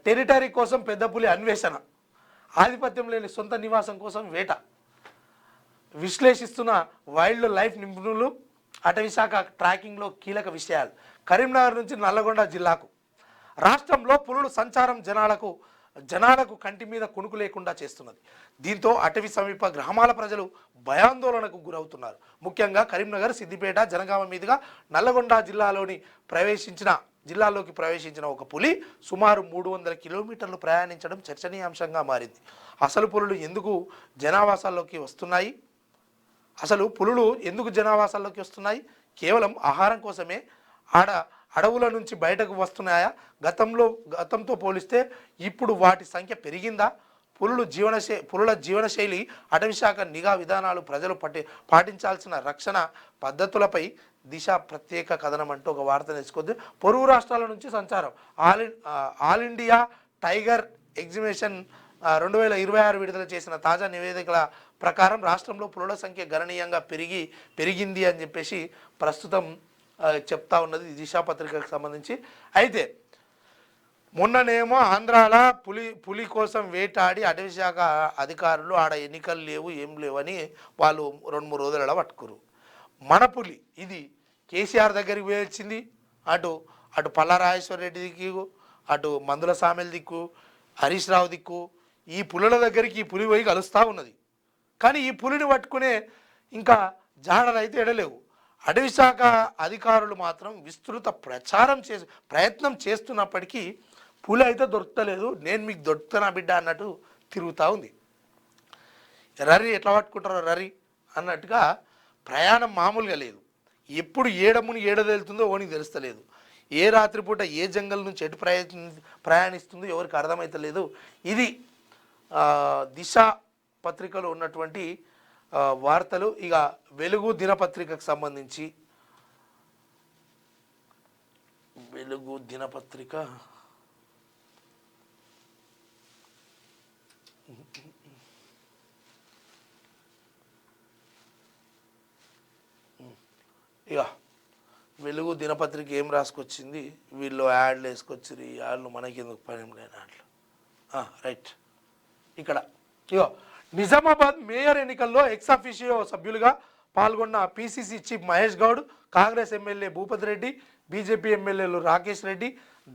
[SPEAKER 1] టెరిటరీ కోసం పెద్ద పులి అన్వేషణ. ఆధిపత్యం లేని సొంత నివాసం కోసం వేట విశ్లేషిస్తున్న వైల్డ్ లైఫ్ నిపుణులు. అటవీ శాఖ ట్రాకింగ్లో కీలక విషయాలు. కరీంనగర్ నుంచి నల్లగొండ జిల్లాకు రాష్ట్రంలో పులుల సంచారం జనాలకు జనాలకు కంటి మీద కునుకు లేకుండా చేస్తున్నది. దీంతో అటవీ సమీప గ్రామాల ప్రజలు భయాందోళనకు గురవుతున్నారు. ముఖ్యంగా కరీంనగర్, సిద్దిపేట, జనగామ మీదుగా నల్లగొండ జిల్లాలోకి ప్రవేశించిన ఒక పులి సుమారు 300 కిలోమీటర్లు ప్రయాణించడం చర్చనీయాంశంగా మారింది. అసలు పులులు ఎందుకు జనావాసాల్లోకి వస్తున్నాయి? కేవలం ఆహారం కోసమే అడవుల నుంచి బయటకు వస్తున్నాయా? గతంతో పోలిస్తే ఇప్పుడు వాటి సంఖ్య పెరిగిందా? పులుల జీవనశైలి, అటవీశాఖ నిఘా విధానాలు, ప్రజలు పాటించాల్సిన రక్షణ పద్ధతులపై దిశ ప్రత్యేక కథనం అంటూ ఒక వార్త నేర్చుకుంది. పొరుగు రాష్ట్రాల నుంచి సంచారం. ఆల్ ఇండియా టైగర్ ఎగ్జిబిషన్ 2026 విడుదల చేసిన తాజా నివేదికల ప్రకారం రాష్ట్రంలో పులుల సంఖ్య గణనీయంగా పెరిగింది అని చెప్పేసి ప్రస్తుతం చెప్తా ఉన్నది దిశ పత్రికకు సంబంధించి. అయితే మొన్ననేమో ఆంధ్రాల పులి కోసం వేటాడి అటవీశాఖ అధికారులు ఆడ ఎన్నికలు లేవు, ఏం లేవని వాళ్ళు 2-3 రోజులలో పట్టుకురు. మన పులి ఇది కేసీఆర్ దగ్గరికి వచ్చింది. అటు పల్లారాజేశ్వర రెడ్డి దిక్కు, అటు మందుల సామెల దిక్కు, హరీష్ రావు దిక్కు, ఈ పులుల దగ్గరికి ఈ పులి పోయి కలుస్తూ ఉన్నది. కానీ ఈ పులిని పట్టుకునే ఇంకా జాడలు అయితే ఎడలేవు. అటవీశాఖ అధికారులు మాత్రం విస్తృత ప్రయత్నం చేస్తున్నప్పటికీ పులి అయితే దొరకలేదు. నేను మీకు దొరుకుతున్నా బిడ్డ అన్నట్టు తిరుగుతూ ఉంది. రరి ఎట్లా పట్టుకుంటారో రరి అన్నట్టుగా ప్రయాణం మామూలుగా లేదు. ఎప్పుడు ఏడముని ఏడదెళ్తుందో ఓనికి తెలుస్తలేదు. ఏ రాత్రిపూట ఏ జంగల్ నుంచి ఎటు ప్రయాణిస్తుందో ఎవరికి అర్థమవుతలేదు. ఇది దిశ పత్రికలో ఉన్నటువంటి వార్తలు. ఇక వెలుగు దినపత్రికకు సంబంధించి వెలుగు దినపత్రిక ఇక వెలుగు దినపత్రిక ఏం రాసుకొచ్చింది, వీళ్ళు యాడ్లు వేసుకొచ్చారు. ఈ యాడ్లు మనకి ఎందుకు పని లేని యాడ్లు. రైట్, ఇక్కడ ఇగో నిజామాబాద్ మేయర్ ఎన్నికల్లో ఎక్స్ అఫీషియో సభ్యులుగా పాల్గొన్న PCC chief Mahesh Goud, Congress MLA Bhupathi Reddy, BJP ఎమ్మెల్యేలు రాకేష్ రెడ్డి,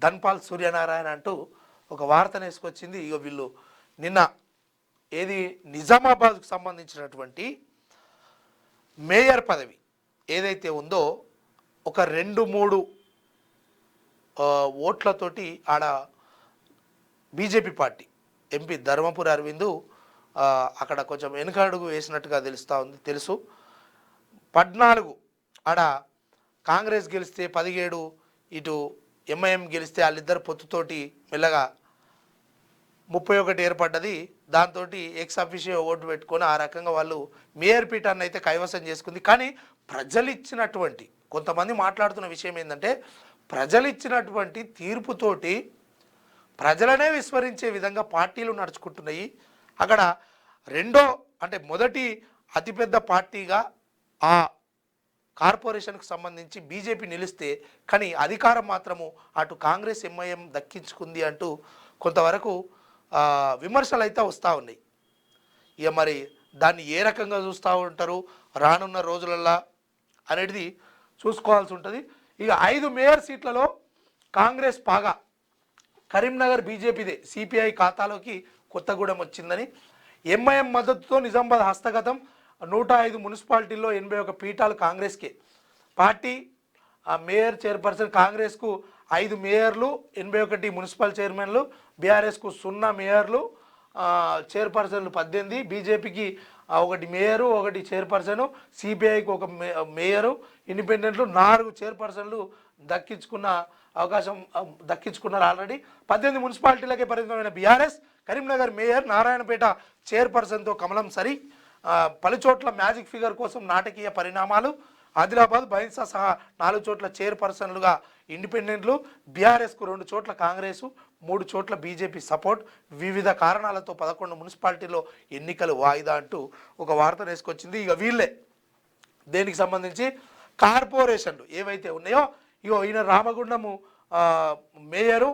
[SPEAKER 1] ధన్పాల్ సూర్యనారాయణ అంటూ ఒక వార్తను వేసుకొచ్చింది. ఇక వీళ్ళు నిన్న నిజామాబాద్కు సంబంధించినటువంటి మేయర్ పదవి ఏదైతే ఉందో ఒక 2-3 ఓట్లతోటి ఆడ BJP party MP Dharmapuri Arvind అక్కడ కొంచెం వెనుకడుగు వేసినట్టుగా తెలుసు. 14 ఆడ కాంగ్రెస్ గెలిస్తే 17 ఇటు ఎంఐఎం గెలిస్తే వాళ్ళిద్దరు పొత్తుతోటి మెల్లగా 31 ఏర్పడ్డది. దాంతో ఎక్స్ అఫీషియో ఓటు పెట్టుకొని ఆ రకంగా వాళ్ళు మేయర్ పీఠాన్ని అయితే కైవసం చేసుకుంది. కానీ ప్రజలు ఇచ్చినటువంటి కొంతమంది మాట్లాడుతున్న విషయం ఏంటంటే ప్రజలు ఇచ్చినటువంటి తీర్పుతోటి ప్రజలనే విస్మరించే విధంగా పార్టీలు నడుచుకుంటున్నాయి. అక్కడ మొదటి అతిపెద్ద పార్టీగా ఆ కార్పొరేషన్కు సంబంధించి బీజేపీ నిలిస్తే కానీ అధికారం మాత్రము అటు కాంగ్రెస్ ఎంఐఎం దక్కించుకుంది అంటూ కొంతవరకు విమర్శలు అయితే వస్తూ ఉన్నాయి. ఇక మరి దాన్ని ఏ రకంగా చూస్తూ ఉంటారు రానున్న రోజులల్లో అనేది చూసుకోవాల్సి ఉంటుంది. ఇక 5 మేయర్ సీట్లలో కాంగ్రెస్ పాగా కరీంనగర్ బీజేపీదే, సిపిఐ ఖాతాలోకి కొత్తగూడెం వచ్చిందని, ఎంఐఎం మద్దతుతో నిజామాబాద్ హస్తగతం, 105 మున్సిపాలిటీల్లో 81 పీఠాలు కాంగ్రెస్కే. పార్టీ మేయర్ చైర్పర్సన్ కాంగ్రెస్కు 5 మేయర్లు, 81 మున్సిపల్ చైర్మన్లు, బీఆర్ఎస్కు 0 మేయర్లు, చైర్పర్సన్లు 18, బీజేపీకి 1 మేయరు 1 చైర్పర్సను, సిపిఐకి 1 మేయరు, ఇండిపెండెంట్లు 4 చైర్పర్సన్లు దక్కించుకున్నారు ఆల్రెడీ. 18 మున్సిపాలిటీలకే పరిమితమైన బీఆర్ఎస్ కరీంనగర్ మేయర్ నారాయణపేట చైర్పర్సన్తో కమలం సరి. పలుచోట్ల మ్యాజిక్ ఫిగర్ కోసం నాటకీయ పరిణామాలు. ఆదిలాబాద్, బైన్సా సహా 4 చోట్ల చైర్పర్సన్లుగా ఇండిపెండెంట్లు, బీఆర్ఎస్కు 2 చోట్ల కాంగ్రెసు, 3 చోట్ల బీజేపీ సపోర్ట్. వివిధ కారణాలతో 11 మున్సిపాలిటీల్లో ఎన్నికలు వాయిదా అంటూ ఒక వార్త వేసుకొచ్చింది. ఇక వీళ్ళే దేనికి సంబంధించి కార్పొరేషన్లు ఏవైతే ఉన్నాయో ఈయన రామగుండము మేయరు,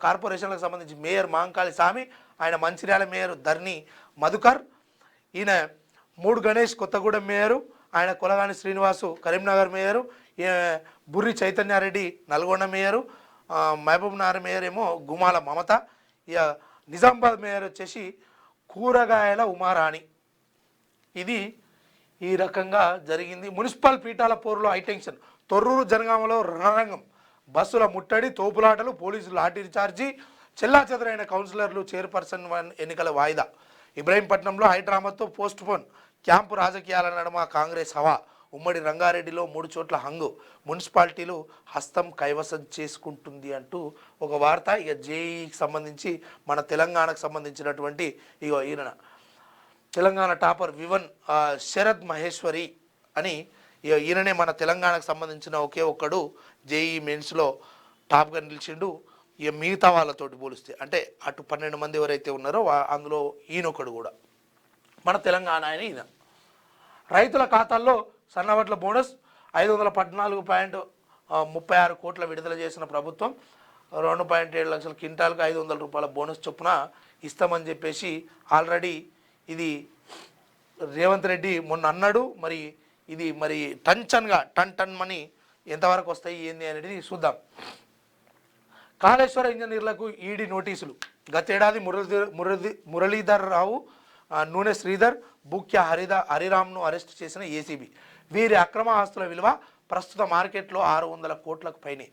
[SPEAKER 1] కార్పొరేషన్లకు సంబంధించి మేయర్ మాంకాళి స్వామి, ఆయన మంచిర్యాల మేయర్ ధర్ని మధుకర్, ఈయన 3 గణేష్ కొత్తగూడెం మేయరు, ఆయన Kolagani Srinivas Karimnagar mayor, Burri Chaitanya Reddy Nalgonda mayor, Mahabubnagar mayor ఏమో గుమాల మమత. ఇక నిజామాబాద్ మేయర్ వచ్చేసి కూరగాయల ఉమారాణి. ఇది ఈ రకంగా జరిగింది. మున్సిపల్ పీఠాల పోరులో హైటెన్షన్. తొర్రూరు జనగామలో రణరంగం. బస్సుల ముట్టడి, తోపులాటలు, పోలీసులు లాఠీ చార్జీ, చెల్లాచెదరైన కౌన్సిలర్లు, చైర్పర్సన్ ఎన్నికల వాయిదా. ఇబ్రహీంపట్నంలో హైడ్రామాతో పోస్ట్ పోన్. క్యాంపు రాజకీయాల నడుమ కాంగ్రెస్ హవా. ఉమ్మడి రంగారెడ్డిలో 3 చోట్ల హంగు. మున్సిపాలిటీలు హస్తం కైవసం చేసుకుంటుంది అంటూ ఒక వార్త. ఇక జేఈకి సంబంధించి మన తెలంగాణకు సంబంధించినటువంటి ఈయన తెలంగాణ టాపర్ వివన్ శరద్ మహేశ్వరి అని ఈయననే మన తెలంగాణకు సంబంధించిన ఒకే ఒక్కడు జేఈ మెయిన్స్లో టాప్గా నిలిచిండు. ఇక మిగతా వాళ్ళతోటి పోలిస్తే అంటే అటు 12 మంది ఎవరైతే ఉన్నారో అందులో ఈయనొకడు కూడా మన తెలంగాణ ఆయన. ఈయన రైతుల ఖాతాల్లో సన్నవడ్ల బోనస్ 514.36 కోట్ల విడుదల చేసిన ప్రభుత్వం 2.7 లక్షల క్వింటాల్కి 500 రూపాయల బోనస్ చొప్పున ఇస్తామని చెప్పేసి ఆల్రెడీ ఇది రేవంత్ రెడ్డి మొన్న అన్నాడు. ఇది టన్ టన్ మనీ ఎంతవరకు వస్తాయి ఏంది అనేది చూద్దాం. కాళేశ్వర ఇంజనీర్లకు ఈడీ నోటీసులు. గతేడాది మురళీధర్ రావు, నూనె శ్రీధర్, బుక్య హరిరామ్ను అరెస్ట్ చేసిన ఏసీబీ. వీరి అక్రమ ఆస్తుల విలువ ప్రస్తుత మార్కెట్లో 600 కోట్లకు పైనే.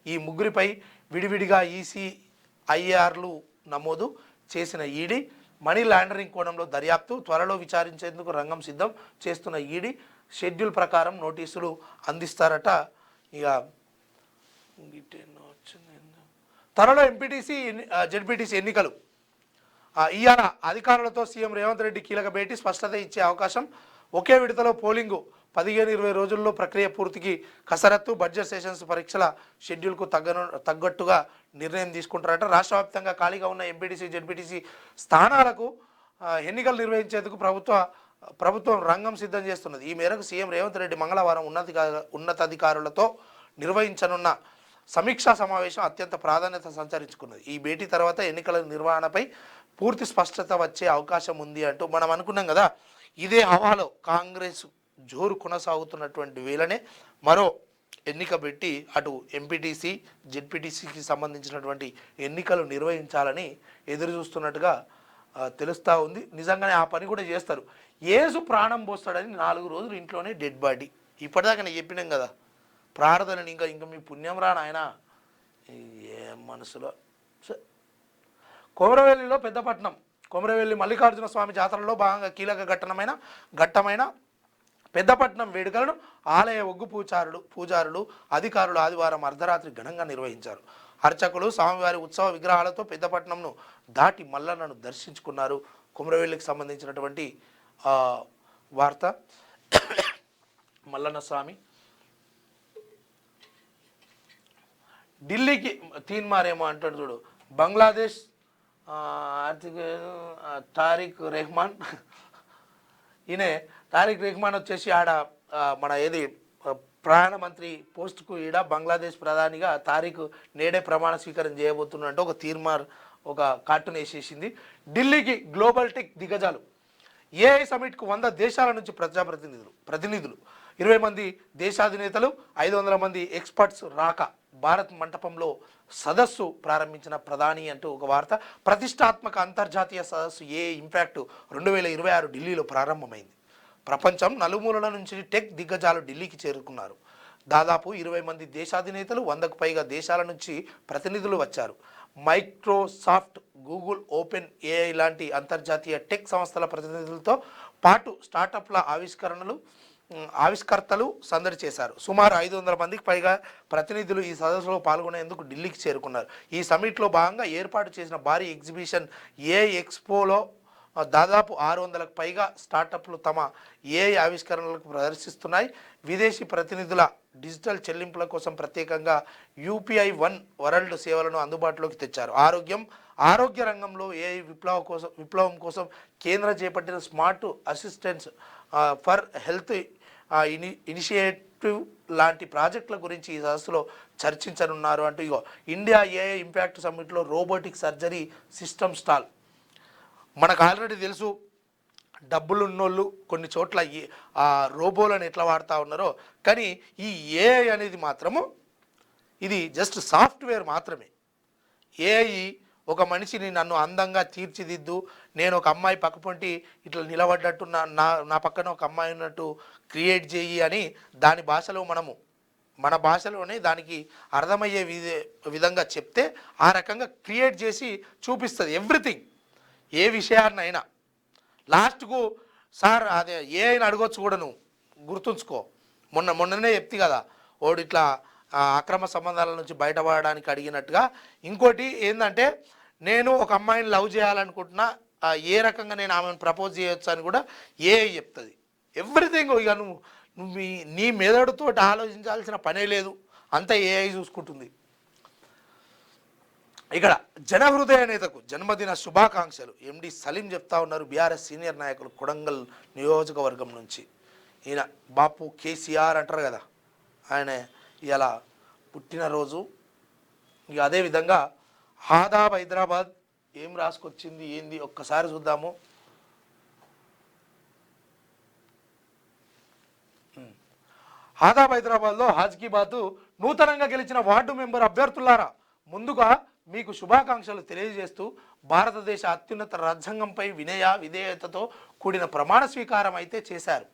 [SPEAKER 1] ఈ ముగ్గురిపై విడివిడిగా ఈసీఐఆర్లు నమోదు చేసిన ఈడీ మనీ లాండరింగ్ కోణంలో దర్యాప్తు త్వరలో విచారించేందుకు రంగం సిద్ధం చేస్తున్న ఈడీ షెడ్యూల్ ప్రకారం నోటీసులు అందిస్తారట. ఇక త్వరలో ఎంపీటీసీ జెడ్పీటీసీ ఎన్నికలు. ఇవాళ అధికారులతో సీఎం రేవంత్ రెడ్డి కీలక భేటీ. స్పష్టత ఇచ్చే అవకాశం. ఒకే విడతలో పోలింగు. 15-20 రోజుల్లో ప్రక్రియ పూర్తికి కసరత్తు. బడ్జెట్ సెషన్స్ పరీక్షల షెడ్యూల్కు తగ్గట్టుగా నిర్ణయం తీసుకుంటారట. రాష్ట్ర వ్యాప్తంగా ఖాళీగా ఉన్న ఎంపీటీసీ జెడ్పీటీసీ స్థానాలకు ఎన్నికలు నిర్వహించేందుకు ప్రభుత్వం రంగం సిద్ధం చేస్తున్నది. ఈ మేరకు సీఎం రేవంత్ రెడ్డి మంగళవారం ఉన్నతాధికారులతో నిర్వహించనున్న సమీక్షా సమావేశం అత్యంత ప్రాధాన్యత సంతరించుకున్నది. ఈ భేటీ తర్వాత ఎన్నికల నిర్వహణపై పూర్తి స్పష్టత వచ్చే అవకాశం ఉంది అంటూ మనం అనుకున్నాం కదా. ఇదే హవాలో కాంగ్రెస్ జోరు కొనసాగుతున్నటువంటి వేళనే మరో ఎన్నిక పెట్టి అటు ఎంపీటీసీ జెడ్పీటీసీకి సంబంధించినటువంటి ఎన్నికలు నిర్వహించాలని ఎదురు చూస్తున్నట్టుగా తెలుస్తూ ఉంది. నిజంగానే ఆ పని కూడా చేస్తారు. యేసు ప్రాణం పోస్తాడని 4 రోజులు ఇంట్లోనే డెడ్ బాడీ. ఇప్పటిదాకా నేను చెప్పినాం కదా ప్రార్థనని. ఇంకా మీ పుణ్యం రా నాయన. ఏ మనసులో. కొమరవెల్లిలో పెద్దపట్నం. కొమరవెల్లి మల్లికార్జున స్వామి జాతరలో భాగంగా కీలక ఘట్టమైన పెద్దపట్నం వేడుకలను ఆలయ ఒగ్గు పూజారులు అధికారులు ఆదివారం అర్ధరాత్రి ఘనంగా నిర్వహించారు. అర్చకులు స్వామివారి ఉత్సవ విగ్రహాలతో పెద్దపట్నంను దాటి మల్లన్నను దర్శించుకున్నారు. కొమరవెల్లికి సంబంధించినటువంటి వార్త. మల్లన్న స్వామి ఢిల్లీకి తీన్మారేమో అంటాడు చూడు. బంగ్లాదేశ్ ఆర్థిక తారిక్ రెహమాన్. ఈయన తారిక్ రెహమాన్ వచ్చేసి ఆడ మన ప్రధానమంత్రి పోస్టుకు ఈడ బంగ్లాదేశ్ ప్రధానిగా తారిక్ నేడే ప్రమాణ స్వీకారం చేయబోతున్నట్టు ఒక కార్టూన్ వేసేసింది. ఢిల్లీకి గ్లోబల్ టెక్ దిగ్గజాలు. ఏఐ సమిట్కు 100 దేశాల నుంచి ప్రతినిధులు 20 మంది దేశాధినేతలు 500 మంది ఎక్స్పర్ట్స్ రాక. భారత్ మంటపంలో సదస్సు ప్రారంభించిన ప్రధాని అంటూ ఒక వార్త. ప్రతిష్టాత్మక అంతర్జాతీయ సదస్సు ఏఐ ఇంపాక్ట్ 2026 ఢిల్లీలో ప్రారంభమైంది. ప్రపంచం నలుమూలల నుంచి టెక్ దిగ్గజాలు ఢిల్లీకి చేరుకున్నారు. దాదాపు 20 మంది దేశాధినేతలు 100కు పైగా దేశాల నుంచి ప్రతినిధులు వచ్చారు. మైక్రోసాఫ్ట్, గూగుల్, ఓపెన్ ఏఐ లాంటి అంతర్జాతీయ టెక్ సంస్థల ప్రతినిధులతో పాటు స్టార్టప్ల ఆవిష్కర్తలు సందడి చేశారు. సుమారు 500 మందికి పైగా ప్రతినిధులు ఈ సదస్సులో పాల్గొనేందుకు ఢిల్లీకి చేరుకున్నారు. ఈ సమిట్లో భాగంగా ఏర్పాటు చేసిన భారీ ఎగ్జిబిషన్ ఏఐ ఎక్స్పోలో దాదాపు 600కు పైగా స్టార్టప్లు తమ ఏఐ ఆవిష్కరణలకు ప్రదర్శిస్తున్నాయి. విదేశీ ప్రతినిధుల డిజిటల్ చెల్లింపుల కోసం ప్రత్యేకంగా యూపీఐ వన్ వరల్డ్ సేవలను అందుబాటులోకి తెచ్చారు. ఆరోగ్య రంగంలో ఏఐ విప్లవం కోసం కేంద్రం చేపట్టిన smart assistants for health initiative లాంటి ప్రాజెక్టుల గురించి ఈ సదస్సులో చర్చించనున్నారు అంటూ ఇండియా ఏఐ ఇంపాక్ట్ సమ్మిట్లో రోబోటిక్ సర్జరీ సిస్టమ్ స్టాల్. మనకు ఆల్రెడీ తెలుసు డబ్బులున్నోళ్ళు కొన్ని చోట్ల ఆ రోబోలను ఎట్లా వాడుతూ ఉన్నారో. కానీ ఈ ఏఐ అనేది మాత్రము ఇది జస్ట్ సాఫ్ట్వేర్ మాత్రమే. ఏఐ ఒక మనిషిని నన్ను అందంగా తీర్చిదిద్దు, నేను ఒక అమ్మాయి పక్కపొంటి ఇట్లా నిలబడ్డట్టు నా పక్కన ఒక అమ్మాయి ఉన్నట్టు క్రియేట్ చేయి అని దాని భాషలో మన భాషలోనే దానికి అర్థమయ్యే విధంగా చెప్తే ఆ రకంగా క్రియేట్ చేసి చూపిస్తుంది ఎవ్రీథింగ్, ఏ విషయాన్నైనా. లాస్ట్కు సార్ అదే ఏ అయినా అడగొచ్చు కూడా, నువ్వు గుర్తుంచుకో. మొన్ననే చెప్తి కదా, ఓడు ఇట్లా అక్రమ సంబంధాల నుంచి బయటపడడానికి అడిగినట్టుగా. ఇంకోటి ఏంటంటే, నేను ఒక అమ్మాయిని లవ్ చేయాలనుకుంటున్నా, ఏ రకంగా నేను ఆమెను ప్రపోజ్ చేయొచ్చు అని కూడా ఏఐ చెప్తుంది ఎవ్రీథింగ్. ఇక నువ్వు నీ మెదడుతో ఆలోచించాల్సిన పనే లేదు, అంతా ఏఐ చూసుకుంటుంది. ఇక్కడ జనహృదయ నేతకు జన్మదిన శుభాకాంక్షలు ఎండి సలీం చెప్తా ఉన్నారు. బీఆర్ఎస్ సీనియర్ నాయకులు కొడంగల్ నియోజకవర్గం నుంచి. ఈయన బాపు కేసీఆర్ అంటారు కదా, ఆయన ఇలా పుట్టినరోజు. ఇక అదేవిధంగా ఆదాబ్ హైదరాబాద్ ఏం రాసుకొచ్చింది ఏంది ఒక్కసారి చూద్దాము. ఆదాబ్ హైదరాబాద్లో హాజ్కీ బాతు నూతనంగా గెలిచిన వార్డు మెంబర్ అభ్యర్థులారా, ముందుగా మీకు శుభాకాంక్షలు తెలియజేస్తూ భారతదేశ అత్యున్నత రాజ్యాంగంపై విధేయతతో కూడిన ప్రమాణ స్వీకారం అయితే చేశారు.